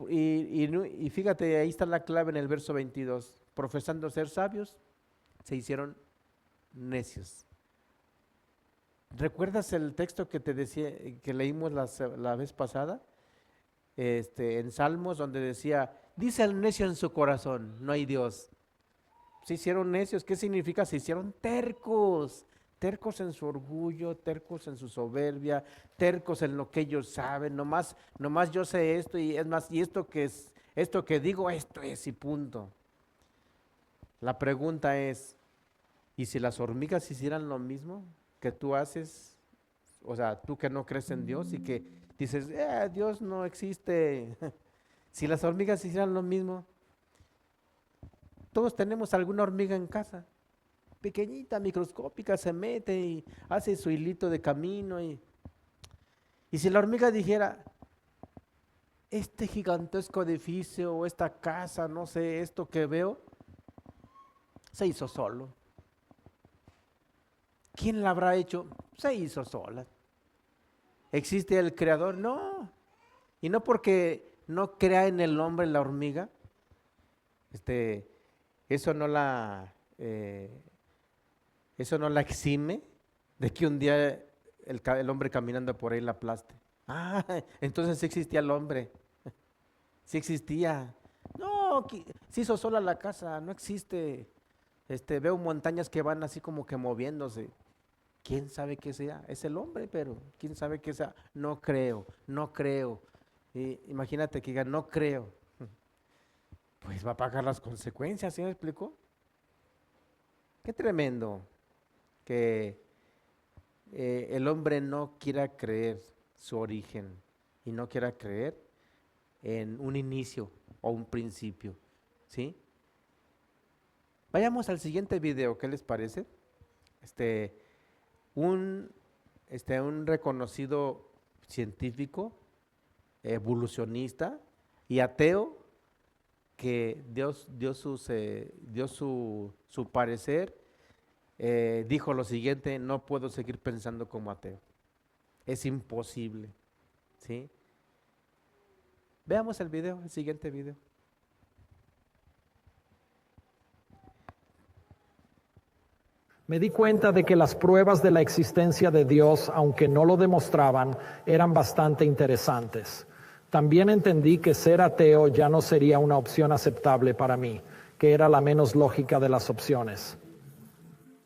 fíjate, ahí está la clave en el verso 22. Profesando ser sabios, se hicieron necios. ¿Recuerdas el texto que te decía, que leímos la vez pasada? En Salmos, donde decía, dice el necio en su corazón, no hay Dios. Se hicieron necios. ¿Qué significa? Se hicieron tercos. Tercos en su orgullo, tercos en su soberbia, tercos en lo que ellos saben. Nomás yo sé esto y es más, y esto que digo, esto es y punto. La pregunta es, ¿y si las hormigas hicieran lo mismo que tú haces? O sea, tú que no crees en Dios y que dices, Dios no existe. Si las hormigas hicieran lo mismo, todos tenemos alguna hormiga en casa, pequeñita, microscópica, se mete y hace su hilito de camino. Y si la hormiga dijera, este gigantesco edificio o esta casa, no sé, esto que veo, se hizo solo. ¿Quién la habrá hecho? Se hizo sola. ¿Existe el creador? No. Y no porque no crea en el hombre la hormiga, eso no la exime de que un día el hombre caminando por ahí la aplaste. Entonces sí existía el hombre. Sí existía. No, se hizo sola la casa, no existe. Veo montañas que van así como que moviéndose. ¿Quién sabe qué sea? Es el hombre, pero ¿quién sabe qué sea? No creo. Imagínate que diga, no creo. Pues va a pagar las consecuencias, ¿sí me explicó? Qué tremendo que el hombre no quiera creer su origen y no quiera creer en un inicio o un principio, ¿sí? Vayamos al siguiente video, ¿qué les parece? Un reconocido científico, evolucionista y ateo que dio su parecer, dijo lo siguiente: no puedo seguir pensando como ateo, es imposible, ¿sí? Veamos el video, el siguiente video. Me di cuenta de que las pruebas de la existencia de Dios, aunque no lo demostraban, eran bastante interesantes. También entendí que ser ateo ya no sería una opción aceptable para mí, que era la menos lógica de las opciones.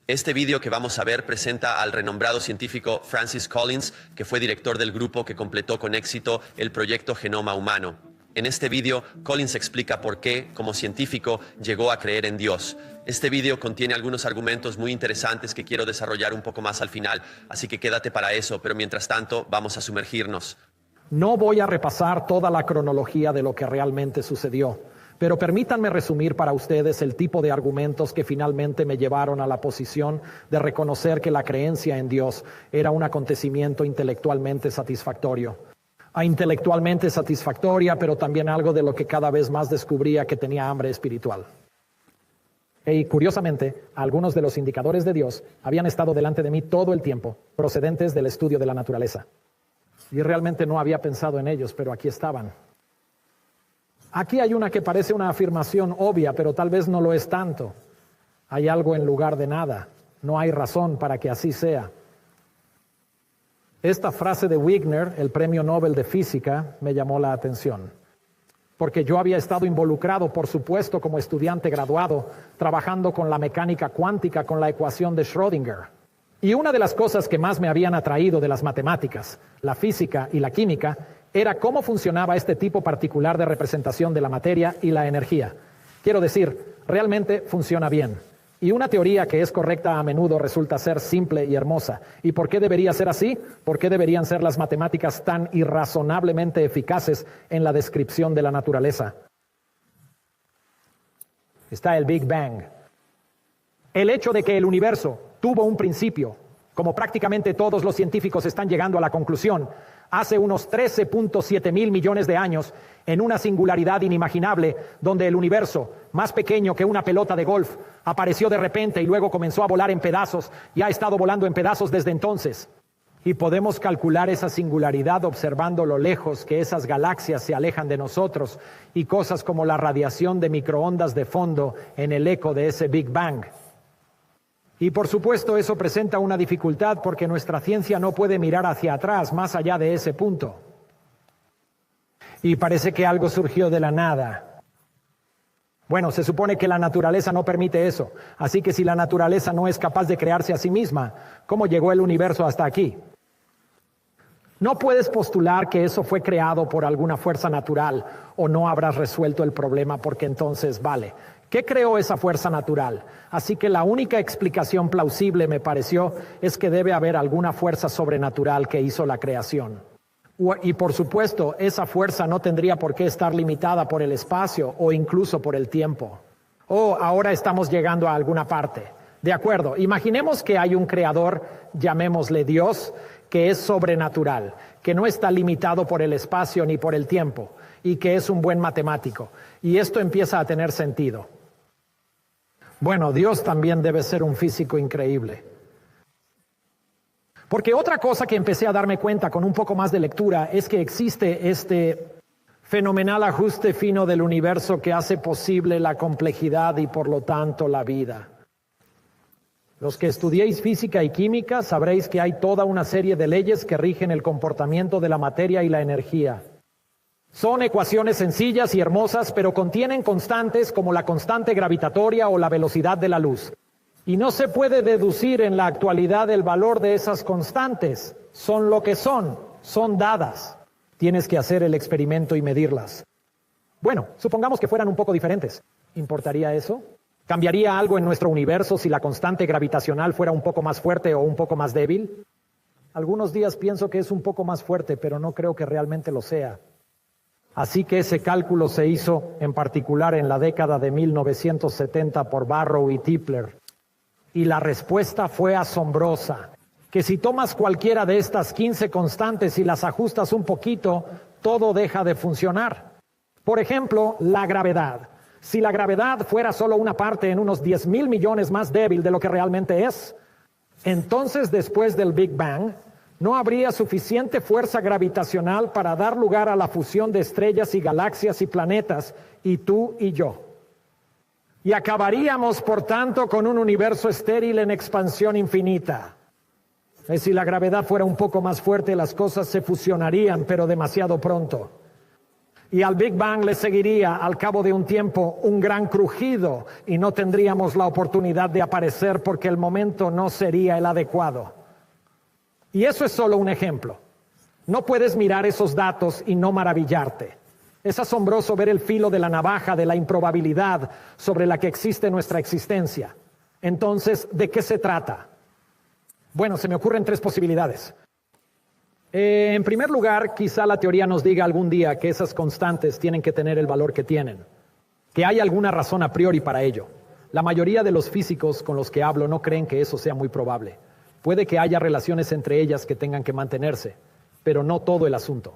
Este vídeo que vamos a ver presenta al renombrado científico Francis Collins, que fue director del grupo que completó con éxito el proyecto Genoma Humano. En este vídeo, Collins explica por qué, como científico, llegó a creer en Dios. Este vídeo contiene algunos argumentos muy interesantes que quiero desarrollar un poco más al final, así que quédate para eso, pero mientras tanto, vamos a sumergirnos. No voy a repasar toda la cronología de lo que realmente sucedió, pero permítanme resumir para ustedes el tipo de argumentos que finalmente me llevaron a la posición de reconocer que la creencia en Dios era un acontecimiento intelectualmente satisfactorio. Intelectualmente satisfactoria, pero también algo de lo que cada vez más descubría que tenía hambre espiritual. Y curiosamente, algunos de los indicadores de Dios habían estado delante de mí todo el tiempo, procedentes del estudio de la naturaleza. Y realmente no había pensado en ellos, pero aquí estaban. Aquí hay una que parece una afirmación obvia, pero tal vez no lo es tanto. Hay algo en lugar de nada. No hay razón para que así sea. Esta frase de Wigner, el premio Nobel de Física, me llamó la atención. Porque yo había estado involucrado, por supuesto, como estudiante graduado, trabajando con la mecánica cuántica, con la ecuación de Schrödinger. Y una de las cosas que más me habían atraído de las matemáticas, la física y la química, era cómo funcionaba este tipo particular de representación de la materia y la energía. Quiero decir, realmente funciona bien. Y una teoría que es correcta a menudo resulta ser simple y hermosa. ¿Y por qué debería ser así? ¿Por qué deberían ser las matemáticas tan irrazonablemente eficaces en la descripción de la naturaleza? Está el Big Bang. El hecho de que el universo tuvo un principio, como prácticamente todos los científicos están llegando a la conclusión, hace unos 13.7 mil millones de años, en una singularidad inimaginable, donde el universo, más pequeño que una pelota de golf, apareció de repente y luego comenzó a volar en pedazos, y ha estado volando en pedazos desde entonces. Y podemos calcular esa singularidad observando lo lejos que esas galaxias se alejan de nosotros, y cosas como la radiación de microondas de fondo en el eco de ese Big Bang. Y por supuesto eso presenta una dificultad porque nuestra ciencia no puede mirar hacia atrás más allá de ese punto. Y parece que algo surgió de la nada. Bueno, se supone que la naturaleza no permite eso. Así que si la naturaleza no es capaz de crearse a sí misma, ¿cómo llegó el universo hasta aquí? No puedes postular que eso fue creado por alguna fuerza natural o no habrás resuelto el problema porque entonces vale. ¿Qué creó esa fuerza natural? Así que la única explicación plausible, me pareció, es que debe haber alguna fuerza sobrenatural que hizo la creación. Y por supuesto, esa fuerza no tendría por qué estar limitada por el espacio o incluso por el tiempo. Ahora estamos llegando a alguna parte. De acuerdo, imaginemos que hay un creador, llamémosle Dios, que es sobrenatural, que no está limitado por el espacio ni por el tiempo, y que es un buen matemático. Y esto empieza a tener sentido. Bueno, Dios también debe ser un físico increíble. Porque otra cosa que empecé a darme cuenta con un poco más de lectura es que existe este fenomenal ajuste fino del universo que hace posible la complejidad y por lo tanto la vida. Los que estudiéis física y química sabréis que hay toda una serie de leyes que rigen el comportamiento de la materia y la energía. Son ecuaciones sencillas y hermosas, pero contienen constantes como la constante gravitatoria o la velocidad de la luz. Y no se puede deducir en la actualidad el valor de esas constantes. Son lo que son dadas. Tienes que hacer el experimento y medirlas. Bueno, supongamos que fueran un poco diferentes. ¿Importaría eso? ¿Cambiaría algo en nuestro universo si la constante gravitacional fuera un poco más fuerte o un poco más débil? Algunos días pienso que es un poco más fuerte, pero no creo que realmente lo sea. Así que ese cálculo se hizo en particular en la década de 1970 por Barrow y Tipler. Y la respuesta fue asombrosa, que si tomas cualquiera de estas 15 constantes y las ajustas un poquito, todo deja de funcionar. Por ejemplo, la gravedad. Si la gravedad fuera solo una parte en unos 10,000 millones más débil de lo que realmente es, entonces después del Big Bang, no habría suficiente fuerza gravitacional para dar lugar a la fusión de estrellas y galaxias y planetas, y tú y yo. Y acabaríamos, por tanto, con un universo estéril en expansión infinita. Si la gravedad fuera un poco más fuerte, las cosas se fusionarían, pero demasiado pronto. Y al Big Bang le seguiría, al cabo de un tiempo, un gran crujido, y no tendríamos la oportunidad de aparecer porque el momento no sería el adecuado. Y eso es solo un ejemplo. No puedes mirar esos datos y no maravillarte. Es asombroso ver el filo de la navaja de la improbabilidad sobre la que existe nuestra existencia. Entonces, ¿de qué se trata? Bueno, se me ocurren 3 posibilidades. En primer lugar, quizá la teoría nos diga algún día que esas constantes tienen que tener el valor que tienen, que hay alguna razón a priori para ello. La mayoría de los físicos con los que hablo no creen que eso sea muy probable. Puede que haya relaciones entre ellas que tengan que mantenerse, pero no todo el asunto.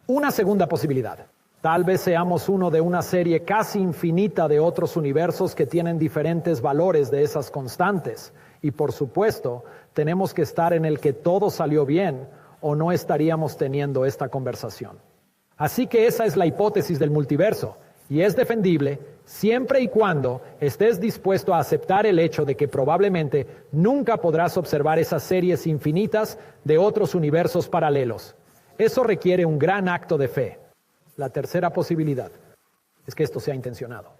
Una segunda posibilidad. Tal vez seamos uno de una serie casi infinita de otros universos que tienen diferentes valores de esas constantes. Y por supuesto, tenemos que estar en el que todo salió bien, o no estaríamos teniendo esta conversación. Así que esa es la hipótesis del multiverso, y es defendible siempre y cuando estés dispuesto a aceptar el hecho de que probablemente nunca podrás observar esas series infinitas de otros universos paralelos. Eso requiere un gran acto de fe. La tercera posibilidad es que esto sea intencionado.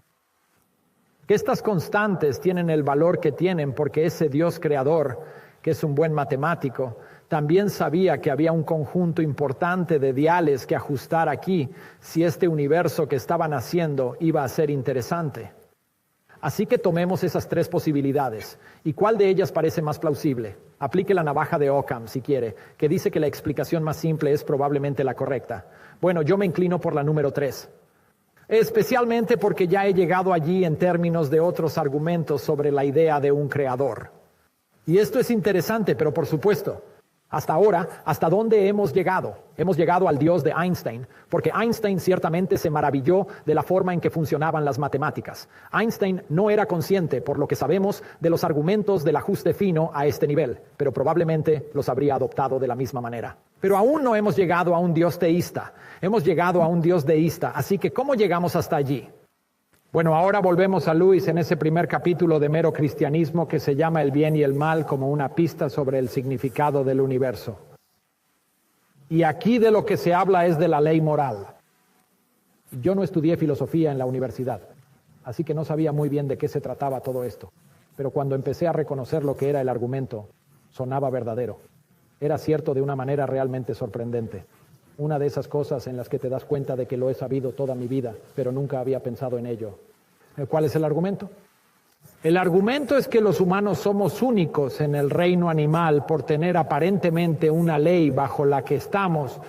Que estas constantes tienen el valor que tienen porque ese Dios creador, que es un buen matemático, también sabía que había un conjunto importante de diales que ajustar aquí si este universo que estaban haciendo iba a ser interesante. Así que tomemos esas 3 posibilidades. ¿Y cuál de ellas parece más plausible? Aplique la navaja de Occam si quiere, que dice que la explicación más simple es probablemente la correcta. Bueno, yo me inclino por la número 3. Especialmente porque ya he llegado allí en términos de otros argumentos sobre la idea de un creador. Y esto es interesante, pero por supuesto, hasta ahora, ¿hasta dónde hemos llegado? Hemos llegado al Dios de Einstein, porque Einstein ciertamente se maravilló de la forma en que funcionaban las matemáticas. Einstein no era consciente, por lo que sabemos, de los argumentos del ajuste fino a este nivel, pero probablemente los habría adoptado de la misma manera. Pero aún no hemos llegado a un Dios teísta, hemos llegado a un Dios deísta, así que ¿cómo llegamos hasta allí? Bueno, ahora volvemos a Lewis en ese primer capítulo de Mero Cristianismo que se llama El bien y el mal como una pista sobre el significado del universo. Y aquí de lo que se habla es de la ley moral. Yo no estudié filosofía en la universidad, así que no sabía muy bien de qué se trataba todo esto. Pero cuando empecé a reconocer lo que era el argumento, sonaba verdadero. Era cierto de una manera realmente sorprendente. Una de esas cosas en las que te das cuenta de que lo he sabido toda mi vida, pero nunca había pensado en ello. ¿Cuál es el argumento? El argumento es que los humanos somos únicos en el reino animal por tener aparentemente una ley bajo la que estamos,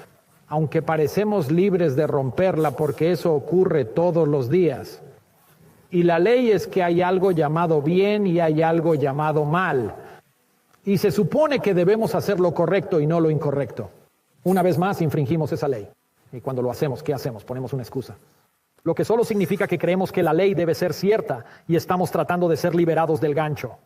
aunque parecemos libres de romperla porque eso ocurre todos los días. Y la ley es que hay algo llamado bien y hay algo llamado mal. Y se supone que debemos hacer lo correcto y no lo incorrecto. Una vez más, infringimos esa ley. Y cuando lo hacemos, ¿qué hacemos? Ponemos una excusa. Lo que solo significa que creemos que la ley debe ser cierta y estamos tratando de ser liberados del gancho.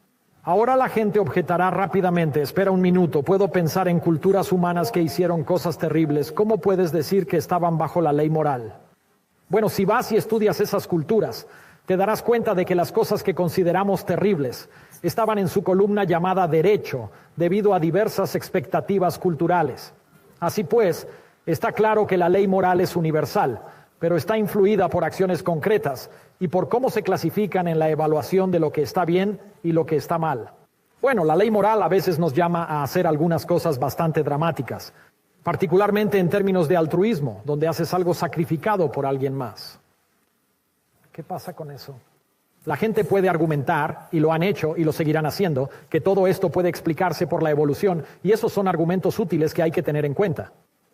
Ahora la gente objetará rápidamente, espera un minuto, puedo pensar en culturas humanas que hicieron cosas terribles. ¿Cómo puedes decir que estaban bajo la ley moral? Bueno, si vas y estudias esas culturas, te darás cuenta de que las cosas que consideramos terribles estaban en su columna llamada derecho, debido a diversas expectativas culturales. Así pues, está claro que la ley moral es universal, pero está influida por acciones concretas y por cómo se clasifican en la evaluación de lo que está bien y lo que está mal. Bueno, la ley moral a veces nos llama a hacer algunas cosas bastante dramáticas, particularmente en términos de altruismo, donde haces algo sacrificado por alguien más. ¿Qué pasa con eso? La gente puede argumentar, y lo han hecho y lo seguirán haciendo, que todo esto puede explicarse por la evolución, y esos son argumentos útiles que hay que tener en cuenta.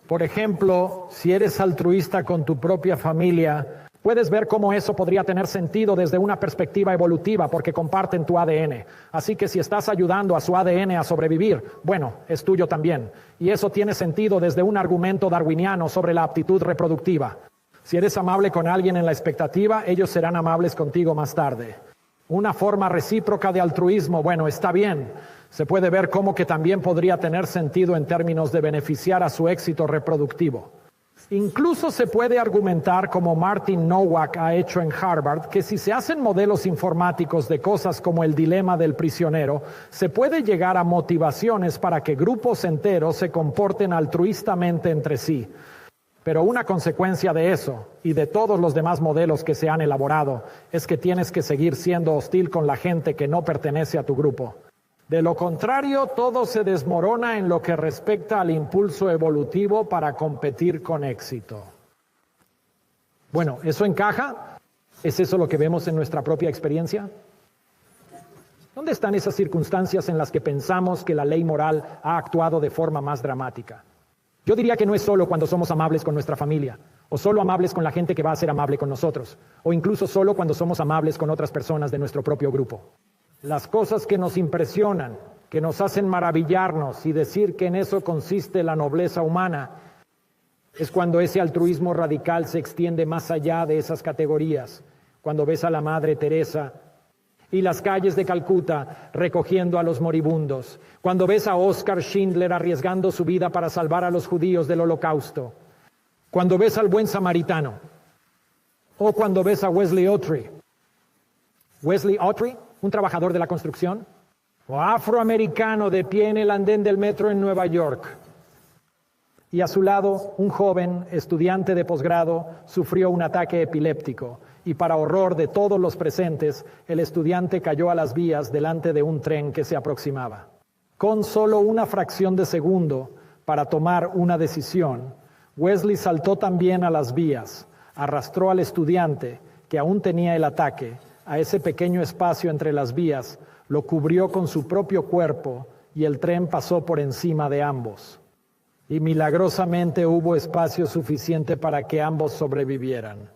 Por ejemplo, si eres altruista con tu propia familia, puedes ver cómo eso podría tener sentido desde una perspectiva evolutiva porque comparten tu ADN. Así que si estás ayudando a su ADN a sobrevivir, bueno, es tuyo también. Y eso tiene sentido desde un argumento darwiniano sobre la aptitud reproductiva. Si eres amable con alguien en la expectativa, ellos serán amables contigo más tarde. Una forma recíproca de altruismo, bueno, está bien. Se puede ver cómo que también podría tener sentido en términos de beneficiar a su éxito reproductivo. Incluso se puede argumentar, como Martin Nowak ha hecho en Harvard, que si se hacen modelos informáticos de cosas como el dilema del prisionero, se puede llegar a motivaciones para que grupos enteros se comporten altruistamente entre sí. Pero una consecuencia de eso y de todos los demás modelos que se han elaborado es que tienes que seguir siendo hostil con la gente que no pertenece a tu grupo. De lo contrario, todo se desmorona en lo que respecta al impulso evolutivo para competir con éxito. Bueno, ¿eso encaja? ¿Es eso lo que vemos en nuestra propia experiencia? ¿Dónde están esas circunstancias en las que pensamos que la ley moral ha actuado de forma más dramática? Yo diría que no es solo cuando somos amables con nuestra familia, o solo amables con la gente que va a ser amable con nosotros, o incluso solo cuando somos amables con otras personas de nuestro propio grupo. Las cosas que nos impresionan, que nos hacen maravillarnos y decir que en eso consiste la nobleza humana, es cuando ese altruismo radical se extiende más allá de esas categorías, cuando ves a la Madre Teresa y las calles de Calcuta recogiendo a los moribundos, cuando ves a Oskar Schindler arriesgando su vida para salvar a los judíos del Holocausto, cuando ves al buen samaritano, o cuando ves a Wesley Autry. Wesley Autry, un trabajador de la construcción, o afroamericano de pie en el andén del metro en Nueva York. Y a su lado, un joven estudiante de posgrado sufrió un ataque epiléptico y para horror de todos los presentes, el estudiante cayó a las vías delante de un tren que se aproximaba. Con solo una fracción de segundo para tomar una decisión, Wesley saltó también a las vías, arrastró al estudiante, que aún tenía el ataque, a ese pequeño espacio entre las vías, lo cubrió con su propio cuerpo y el tren pasó por encima de ambos. Y milagrosamente hubo espacio suficiente para que ambos sobrevivieran.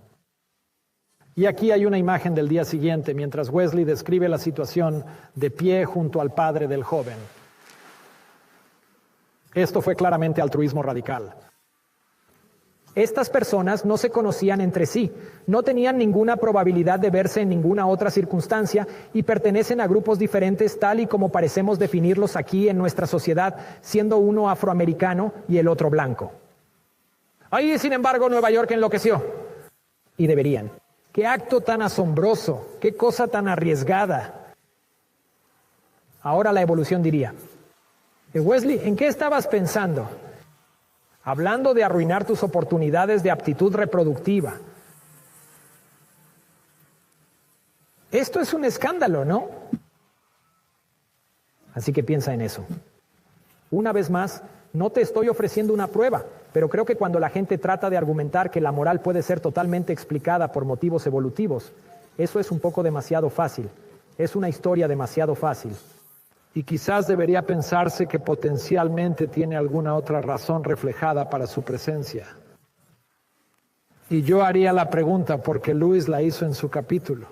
Y aquí hay una imagen del día siguiente, mientras Wesley describe la situación de pie junto al padre del joven. Esto fue claramente altruismo radical. Estas personas no se conocían entre sí, no tenían ninguna probabilidad de verse en ninguna otra circunstancia y pertenecen a grupos diferentes tal y como parecemos definirlos aquí en nuestra sociedad, siendo uno afroamericano y el otro blanco. Ahí, sin embargo, Nueva York enloqueció. Y deberían. ¡Qué acto tan asombroso! ¡Qué cosa tan arriesgada! Ahora la evolución diría, Wesley, ¿en qué estabas pensando? Hablando de arruinar tus oportunidades de aptitud reproductiva. Esto es un escándalo, ¿no? Así que piensa en eso. Una vez más, no te estoy ofreciendo una prueba, pero creo que cuando la gente trata de argumentar que la moral puede ser totalmente explicada por motivos evolutivos, eso es un poco demasiado fácil. Es una historia demasiado fácil. Y quizás debería pensarse que potencialmente tiene alguna otra razón reflejada para su presencia. Y yo haría la pregunta porque Lewis la hizo en su capítulo.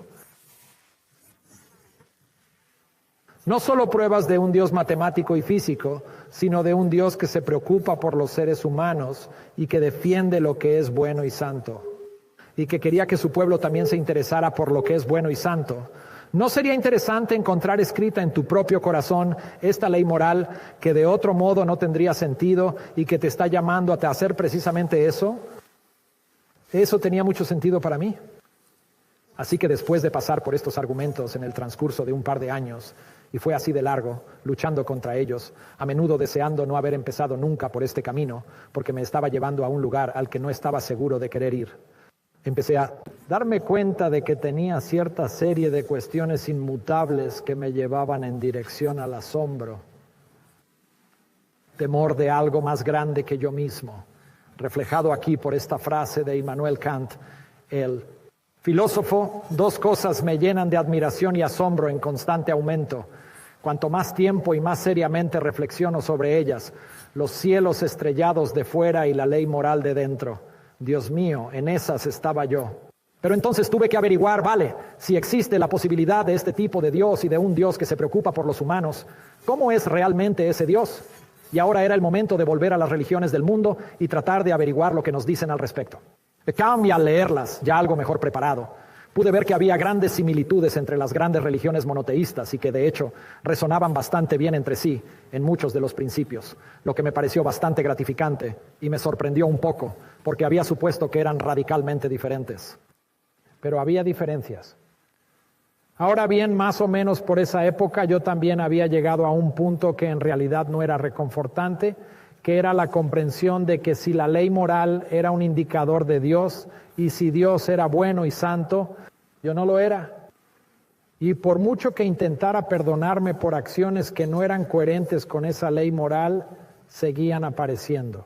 No solo pruebas de un Dios matemático y físico, sino de un Dios que se preocupa por los seres humanos y que defiende lo que es bueno y santo. Y que quería que su pueblo también se interesara por lo que es bueno y santo. ¿No sería interesante encontrar escrita en tu propio corazón esta ley moral que de otro modo no tendría sentido y que te está llamando a hacer precisamente eso? Eso tenía mucho sentido para mí. Así que después de pasar por estos argumentos en el transcurso de un par de años, y fue así de largo, luchando contra ellos, a menudo deseando no haber empezado nunca por este camino, porque me estaba llevando a un lugar al que no estaba seguro de querer ir. Empecé a darme cuenta de que tenía cierta serie de cuestiones inmutables que me llevaban en dirección al asombro. Temor de algo más grande que yo mismo, reflejado aquí por esta frase de Immanuel Kant, el filósofo: dos cosas me llenan de admiración y asombro en constante aumento. Cuanto más tiempo y más seriamente reflexiono sobre ellas, los cielos estrellados de fuera y la ley moral de dentro. Dios mío, en esas estaba yo. Pero entonces tuve que averiguar, si existe la posibilidad de este tipo de Dios y de un Dios que se preocupa por los humanos, ¿cómo es realmente ese Dios? Y ahora era el momento de volver a las religiones del mundo y tratar de averiguar lo que nos dicen al respecto. Cambia al leerlas, ya algo mejor preparado. Pude ver que había grandes similitudes entre las grandes religiones monoteístas y que de hecho resonaban bastante bien entre sí en muchos de los principios, lo que me pareció bastante gratificante y me sorprendió un poco, porque había supuesto que eran radicalmente diferentes. Pero había diferencias. Ahora bien, más o menos por esa época yo también había llegado a un punto que en realidad no era reconfortante, que era la comprensión de que si la ley moral era un indicador de Dios y si Dios era bueno y santo, yo no lo era. Y por mucho que intentara perdonarme por acciones que no eran coherentes con esa ley moral, seguían apareciendo.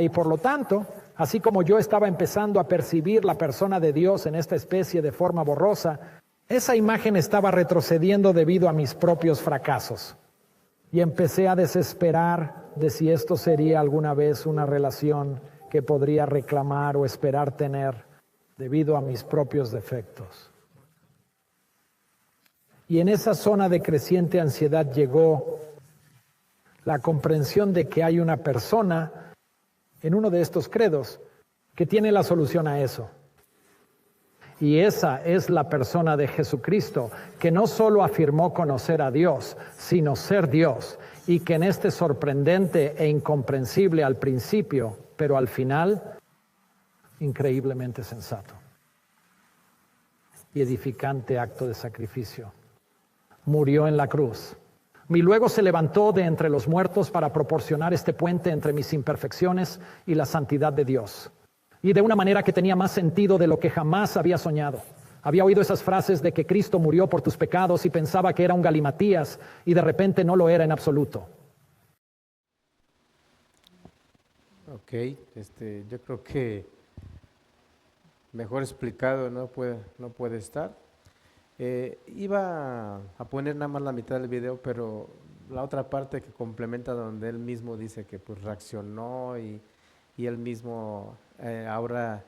Y por lo tanto, así como yo estaba empezando a percibir la persona de Dios en esta especie de forma borrosa, esa imagen estaba retrocediendo debido a mis propios fracasos. Y empecé a desesperar de si esto sería alguna vez una relación que podría reclamar o esperar tener debido a mis propios defectos. Y en esa zona de creciente ansiedad llegó la comprensión de que hay una persona en uno de estos credos que tiene la solución a eso. Y esa es la persona de Jesucristo, que no solo afirmó conocer a Dios, sino ser Dios, y que en este sorprendente e incomprensible al principio, pero al final, increíblemente sensato y edificante acto de sacrificio, murió en la cruz. Y luego se levantó de entre los muertos para proporcionar este puente entre mis imperfecciones y la santidad de Dios. Y de una manera que tenía más sentido de lo que jamás había soñado. Había oído esas frases de que Cristo murió por tus pecados y pensaba que era un galimatías y de repente no lo era en absoluto. Ok, yo creo que mejor explicado no puede estar. Iba a poner nada más la mitad del video, pero la otra parte que complementa donde él mismo dice que pues reaccionó y él mismo ahora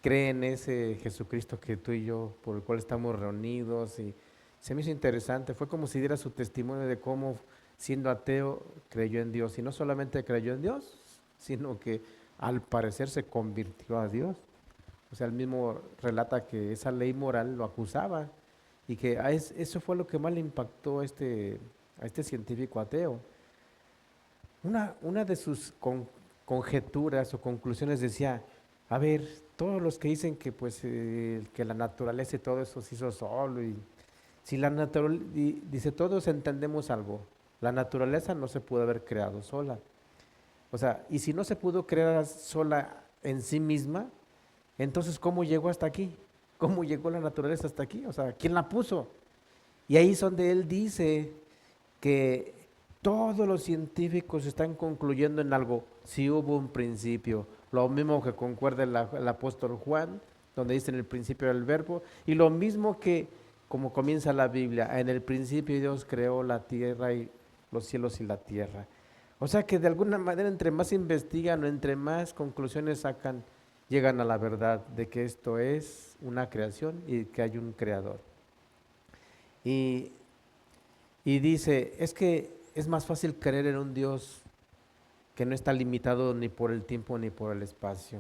cree en ese Jesucristo que tú y yo, por el cual estamos reunidos, y se me hizo interesante. Fue como si diera su testimonio de cómo, siendo ateo, creyó en Dios, y no solamente creyó en Dios, sino que al parecer se convirtió a Dios. O sea, él mismo relata que esa ley moral lo acusaba, y que eso fue lo que más le impactó a este científico ateo. Una de sus conjeturas o conclusiones decía: a ver, todos los que dicen que pues que la naturaleza y todo eso se hizo solo, y si dice, todos entendemos algo, la naturaleza no se pudo haber creado sola. O sea, y si no se pudo crear sola en sí misma, entonces ¿cómo llegó hasta aquí? ¿Cómo llegó la naturaleza hasta aquí? O sea, ¿quién la puso? Y ahí es donde él dice que todos los científicos están concluyendo en algo: si hubo un principio. Lo mismo que concuerda el apóstol Juan, donde dice: en el principio era el verbo, y lo mismo que como comienza la Biblia: en el principio Dios creó la tierra y los cielos y la tierra. O sea que de alguna manera, entre más investigan o entre más conclusiones sacan, llegan a la verdad de que esto es una creación y que hay un creador. Y dice, es que es más fácil creer en un Dios que no está limitado ni por el tiempo ni por el espacio.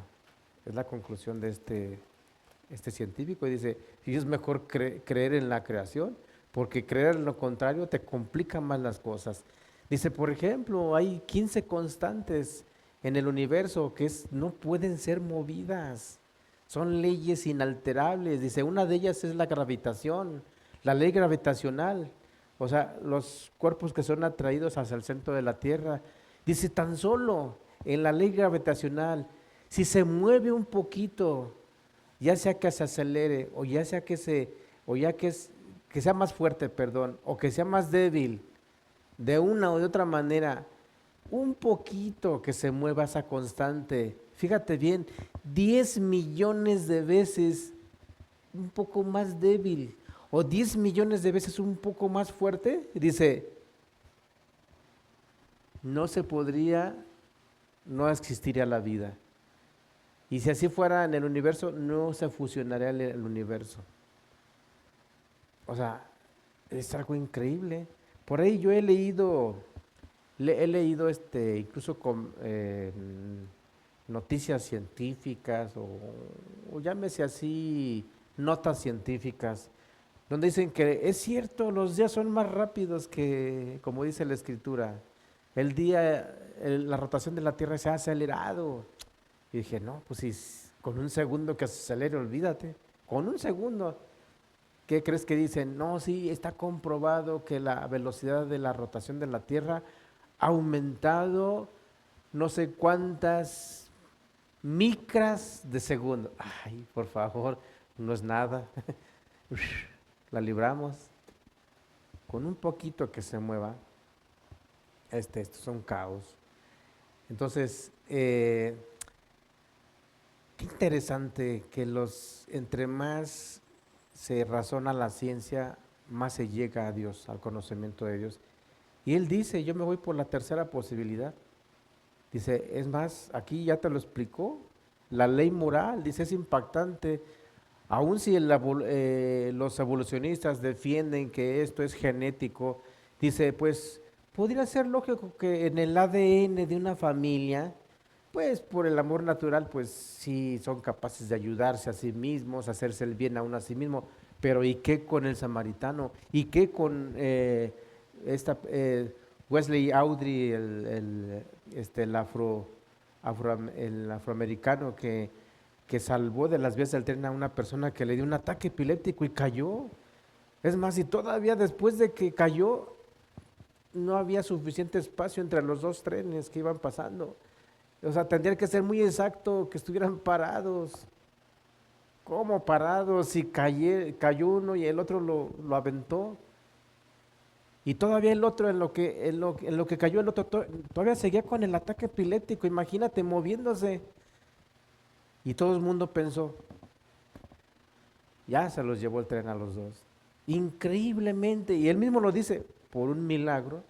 Es la conclusión de este científico. Y dice, y es mejor creer en la creación, porque creer en lo contrario te complica más las cosas. Dice, por ejemplo, hay 15 constantes en el universo que no pueden ser movidas. Son leyes inalterables. Dice, una de ellas es la gravitación, la ley gravitacional. O sea, los cuerpos que son atraídos hacia el centro de la Tierra. Dice, tan solo en la ley gravitacional, si se mueve un poquito, ya sea que se acelere, o ya sea que sea más fuerte, o que sea más débil, de una o de otra manera, un poquito que se mueva esa constante, fíjate bien, 10 millones de veces un poco más débil, o 10 millones de veces un poco más fuerte, dice, no existiría la vida. Y si así fuera en el universo, no se fusionaría el universo. O sea, es algo increíble. Por ahí yo he leído incluso con noticias científicas o llámese así, notas científicas, donde dicen que es cierto, los días son más rápidos que, como dice la Escritura, el día, la rotación de la Tierra se ha acelerado. Y dije, no, pues si con un segundo que se acelere, olvídate, con un segundo. ¿Qué crees que dicen? No, sí, está comprobado que la velocidad de la rotación de la Tierra ha aumentado no sé cuántas micras de segundo. Ay, por favor, no es nada. La libramos. Con un poquito que se mueva, esto es un caos. Entonces, qué interesante que entre más se razona la ciencia, más se llega a Dios, al conocimiento de Dios. Y él dice, yo me voy por la tercera posibilidad. Dice, es más, aquí ya te lo explicó, la ley moral, dice, es impactante. Aun si los evolucionistas defienden que esto es genético, dice, pues podría ser lógico que en el ADN de una familia, pues por el amor natural, pues sí son capaces de ayudarse a sí mismos, hacerse el bien a sí mismo. Pero ¿y qué con el samaritano? ¿Y qué con Wesley Audrey, el afroamericano que salvó de las vías del tren a una persona que le dio un ataque epiléptico y cayó? Es más, y todavía después de que cayó, no había suficiente espacio entre los dos trenes que iban pasando. O sea, tendría que ser muy exacto que estuvieran parados. ¿Cómo parados? Si cayó uno y el otro lo aventó. Y todavía el otro, en lo que cayó el otro, todavía seguía con el ataque epiléptico. Imagínate, moviéndose. Y todo el mundo pensó, ya se los llevó el tren a los dos. Increíblemente, y él mismo lo dice, por un milagro,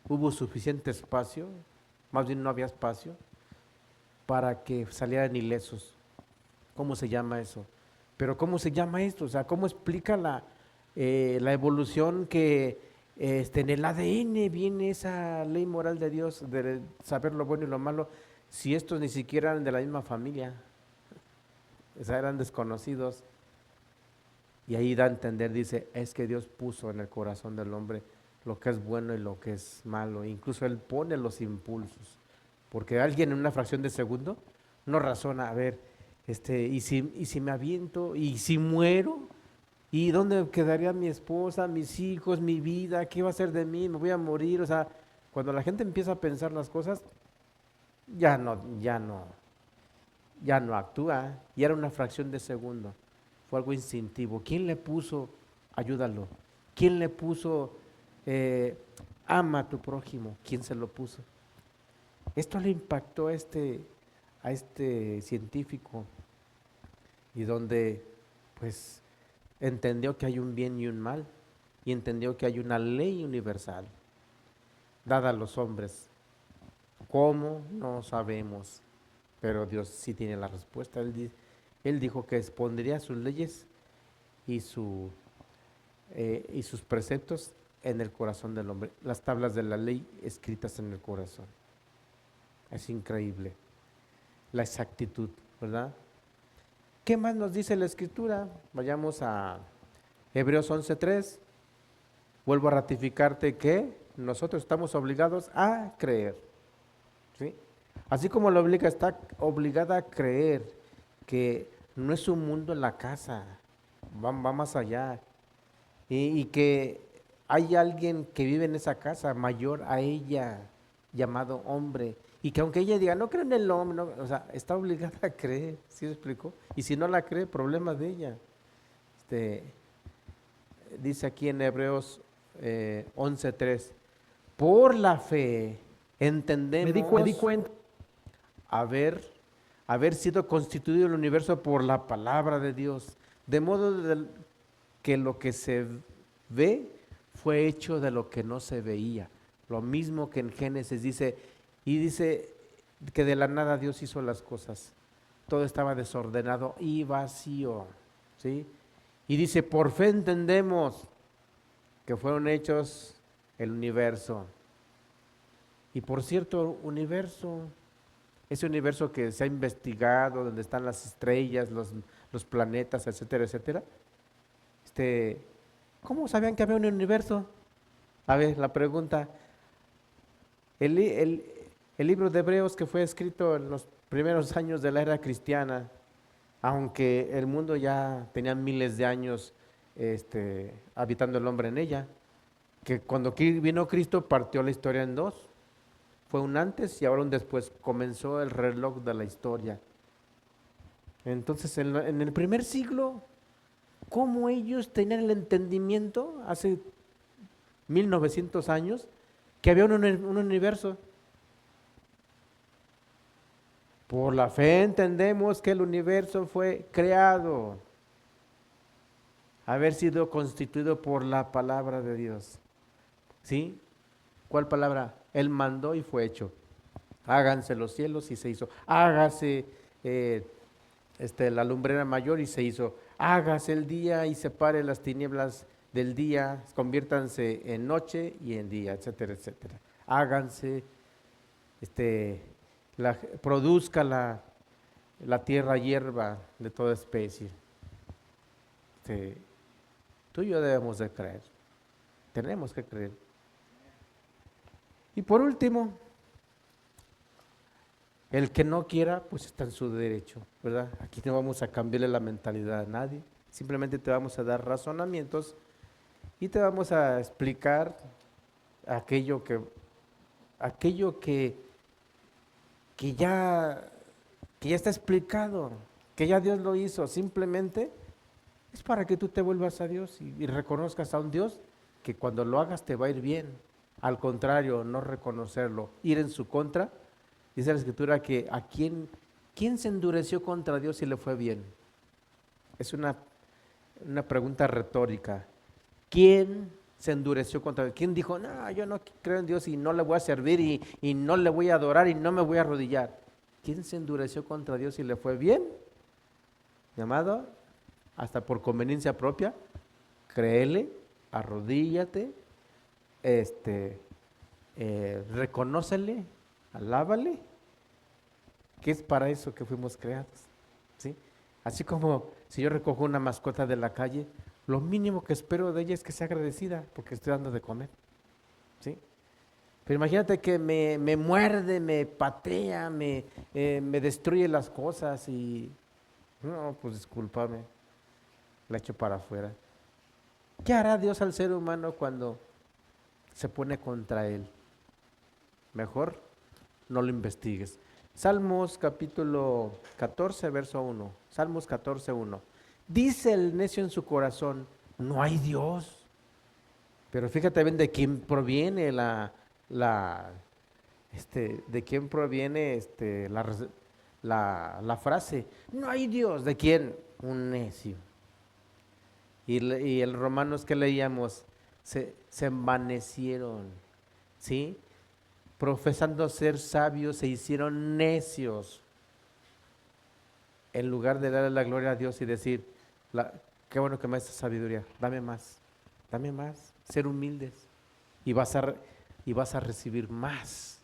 hubo suficiente espacio, más bien no había espacio, para que salieran ilesos. ¿Cómo se llama eso? Pero ¿cómo se llama esto? O sea, ¿cómo explica la evolución que en el ADN viene esa ley moral de Dios, de saber lo bueno y lo malo, si estos ni siquiera eran de la misma familia? O sea, eran desconocidos. Y ahí da a entender, dice, es que Dios puso en el corazón del hombre lo que es bueno y lo que es malo. Incluso Él pone los impulsos. Porque alguien en una fracción de segundo no razona, a ver, ¿y si me aviento? ¿Y si muero? ¿Y dónde quedaría mi esposa, mis hijos, mi vida? ¿Qué va a ser de mí? ¿Me voy a morir? O sea, cuando la gente empieza a pensar las cosas, ya no actúa. Y era una fracción de segundo. Fue algo instintivo. ¿Quién le puso, ayúdalo? ¿Quién le puso, ama a tu prójimo? ¿Quién se lo puso? Esto le impactó a este científico, y donde pues entendió que hay un bien y un mal, y entendió que hay una ley universal dada a los hombres. ¿Cómo? No sabemos, pero Dios sí tiene la respuesta. Él dijo que expondría sus leyes y sus preceptos en el corazón del hombre, las tablas de la ley escritas en el corazón. Es increíble la exactitud, ¿verdad? ¿Qué más nos dice la Escritura? Vayamos a Hebreos 11:3. Vuelvo a ratificarte que nosotros estamos obligados a creer, ¿sí? Así como la obliga, está obligada a creer que no es un mundo en la casa, va más allá, y que hay alguien que vive en esa casa mayor a ella, llamado hombre, y que aunque ella diga, no creo en el hombre, no, o sea, está obligada a creer, ¿sí me explico? Y si no la cree, problema de ella. Dice aquí en Hebreos 11:3, por la fe entendemos Me di cuenta. haber sido constituido el universo por la palabra de Dios, de modo que lo que se ve fue hecho de lo que no se veía. Lo mismo que en Génesis dice que de la nada Dios hizo las cosas. Todo estaba desordenado y vacío, ¿sí? Y dice, por fe entendemos que fueron hechos el universo. Y por cierto, ese universo que se ha investigado, donde están las estrellas, los planetas, etcétera, etcétera. ¿Cómo sabían que había un universo? A ver, la pregunta. El libro de Hebreos, que fue escrito en los primeros años de la era cristiana, aunque el mundo ya tenía miles de años habitando el hombre en ella, que cuando vino Cristo partió la historia en dos. Fue un antes y ahora un después. Comenzó el reloj de la historia. Entonces, en el primer siglo, ¿cómo ellos tenían el entendimiento hace 1900 años que había un universo? Por la fe entendemos que el universo fue creado, haber sido constituido por la palabra de Dios. ¿Sí? ¿Cuál palabra? Él mandó y fue hecho. Háganse los cielos y se hizo. Hágase la lumbrera mayor y se hizo. Hágase el día y separe las tinieblas del día, conviértanse en noche y en día, etcétera, etcétera. Háganse, produzca la tierra hierba de toda especie. Tú y yo debemos de creer. Tenemos que creer. Y por último, el que no quiera, pues está en su derecho, ¿verdad? Aquí no vamos a cambiarle la mentalidad a nadie, simplemente te vamos a dar razonamientos y te vamos a explicar aquello que ya está explicado, que ya Dios lo hizo. Simplemente es para que tú te vuelvas a Dios y reconozcas a un Dios que cuando lo hagas te va a ir bien. Al contrario, no reconocerlo, ir en su contra. Dice la Escritura que ¿quién se endureció contra Dios y le fue bien? Es una pregunta retórica. ¿Quién se endureció contra Dios? ¿Quién dijo, no, yo no creo en Dios y no le voy a servir y no le voy a adorar y no me voy a arrodillar? ¿Quién se endureció contra Dios y le fue bien? Mi amado, hasta por conveniencia propia, créele, arrodíllate, reconócele, alábale, que es para eso que fuimos creados, ¿sí? Así como si yo recojo una mascota de la calle, lo mínimo que espero de ella es que sea agradecida porque estoy dando de comer, ¿sí? Pero imagínate que me muerde, me patea, me destruye las cosas y no, pues discúlpame, la echo para afuera. ¿Qué hará Dios al ser humano cuando se pone contra él? Mejor no lo investigues. Salmos capítulo 14, verso 1. Salmos 14, 1. Dice el necio en su corazón, no hay Dios. Pero fíjate bien de quién proviene de quién proviene la frase. No hay Dios. ¿De quién? Un necio. Y el Romanos que leíamos, se envanecieron, ¿sí? Profesando ser sabios, se hicieron necios. En lugar de darle la gloria a Dios y decir, qué bueno que me das sabiduría, dame más, ser humildes. Y vas a recibir más.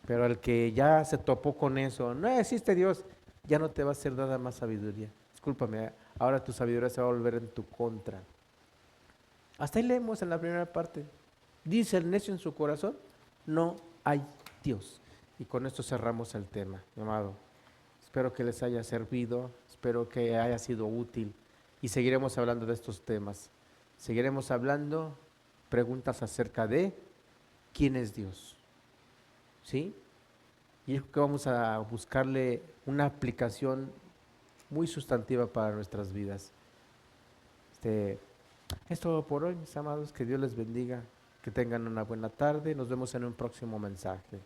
Pero el que ya se topó con eso, no existe Dios, ya no te va a ser dada más sabiduría. Discúlpame, ahora tu sabiduría se va a volver en tu contra. Hasta ahí leemos en la primera parte. Dice el necio en su corazón, no hay Dios. Y con esto cerramos el tema, mi amado. Espero que les haya servido, espero que haya sido útil y seguiremos hablando de estos temas. Seguiremos hablando preguntas acerca de quién es Dios. ¿Sí? Y yo creo que vamos a buscarle una aplicación muy sustantiva para nuestras vidas. Es todo por hoy, mis amados. Que Dios les bendiga. Que tengan una buena tarde. Nos vemos en un próximo mensaje.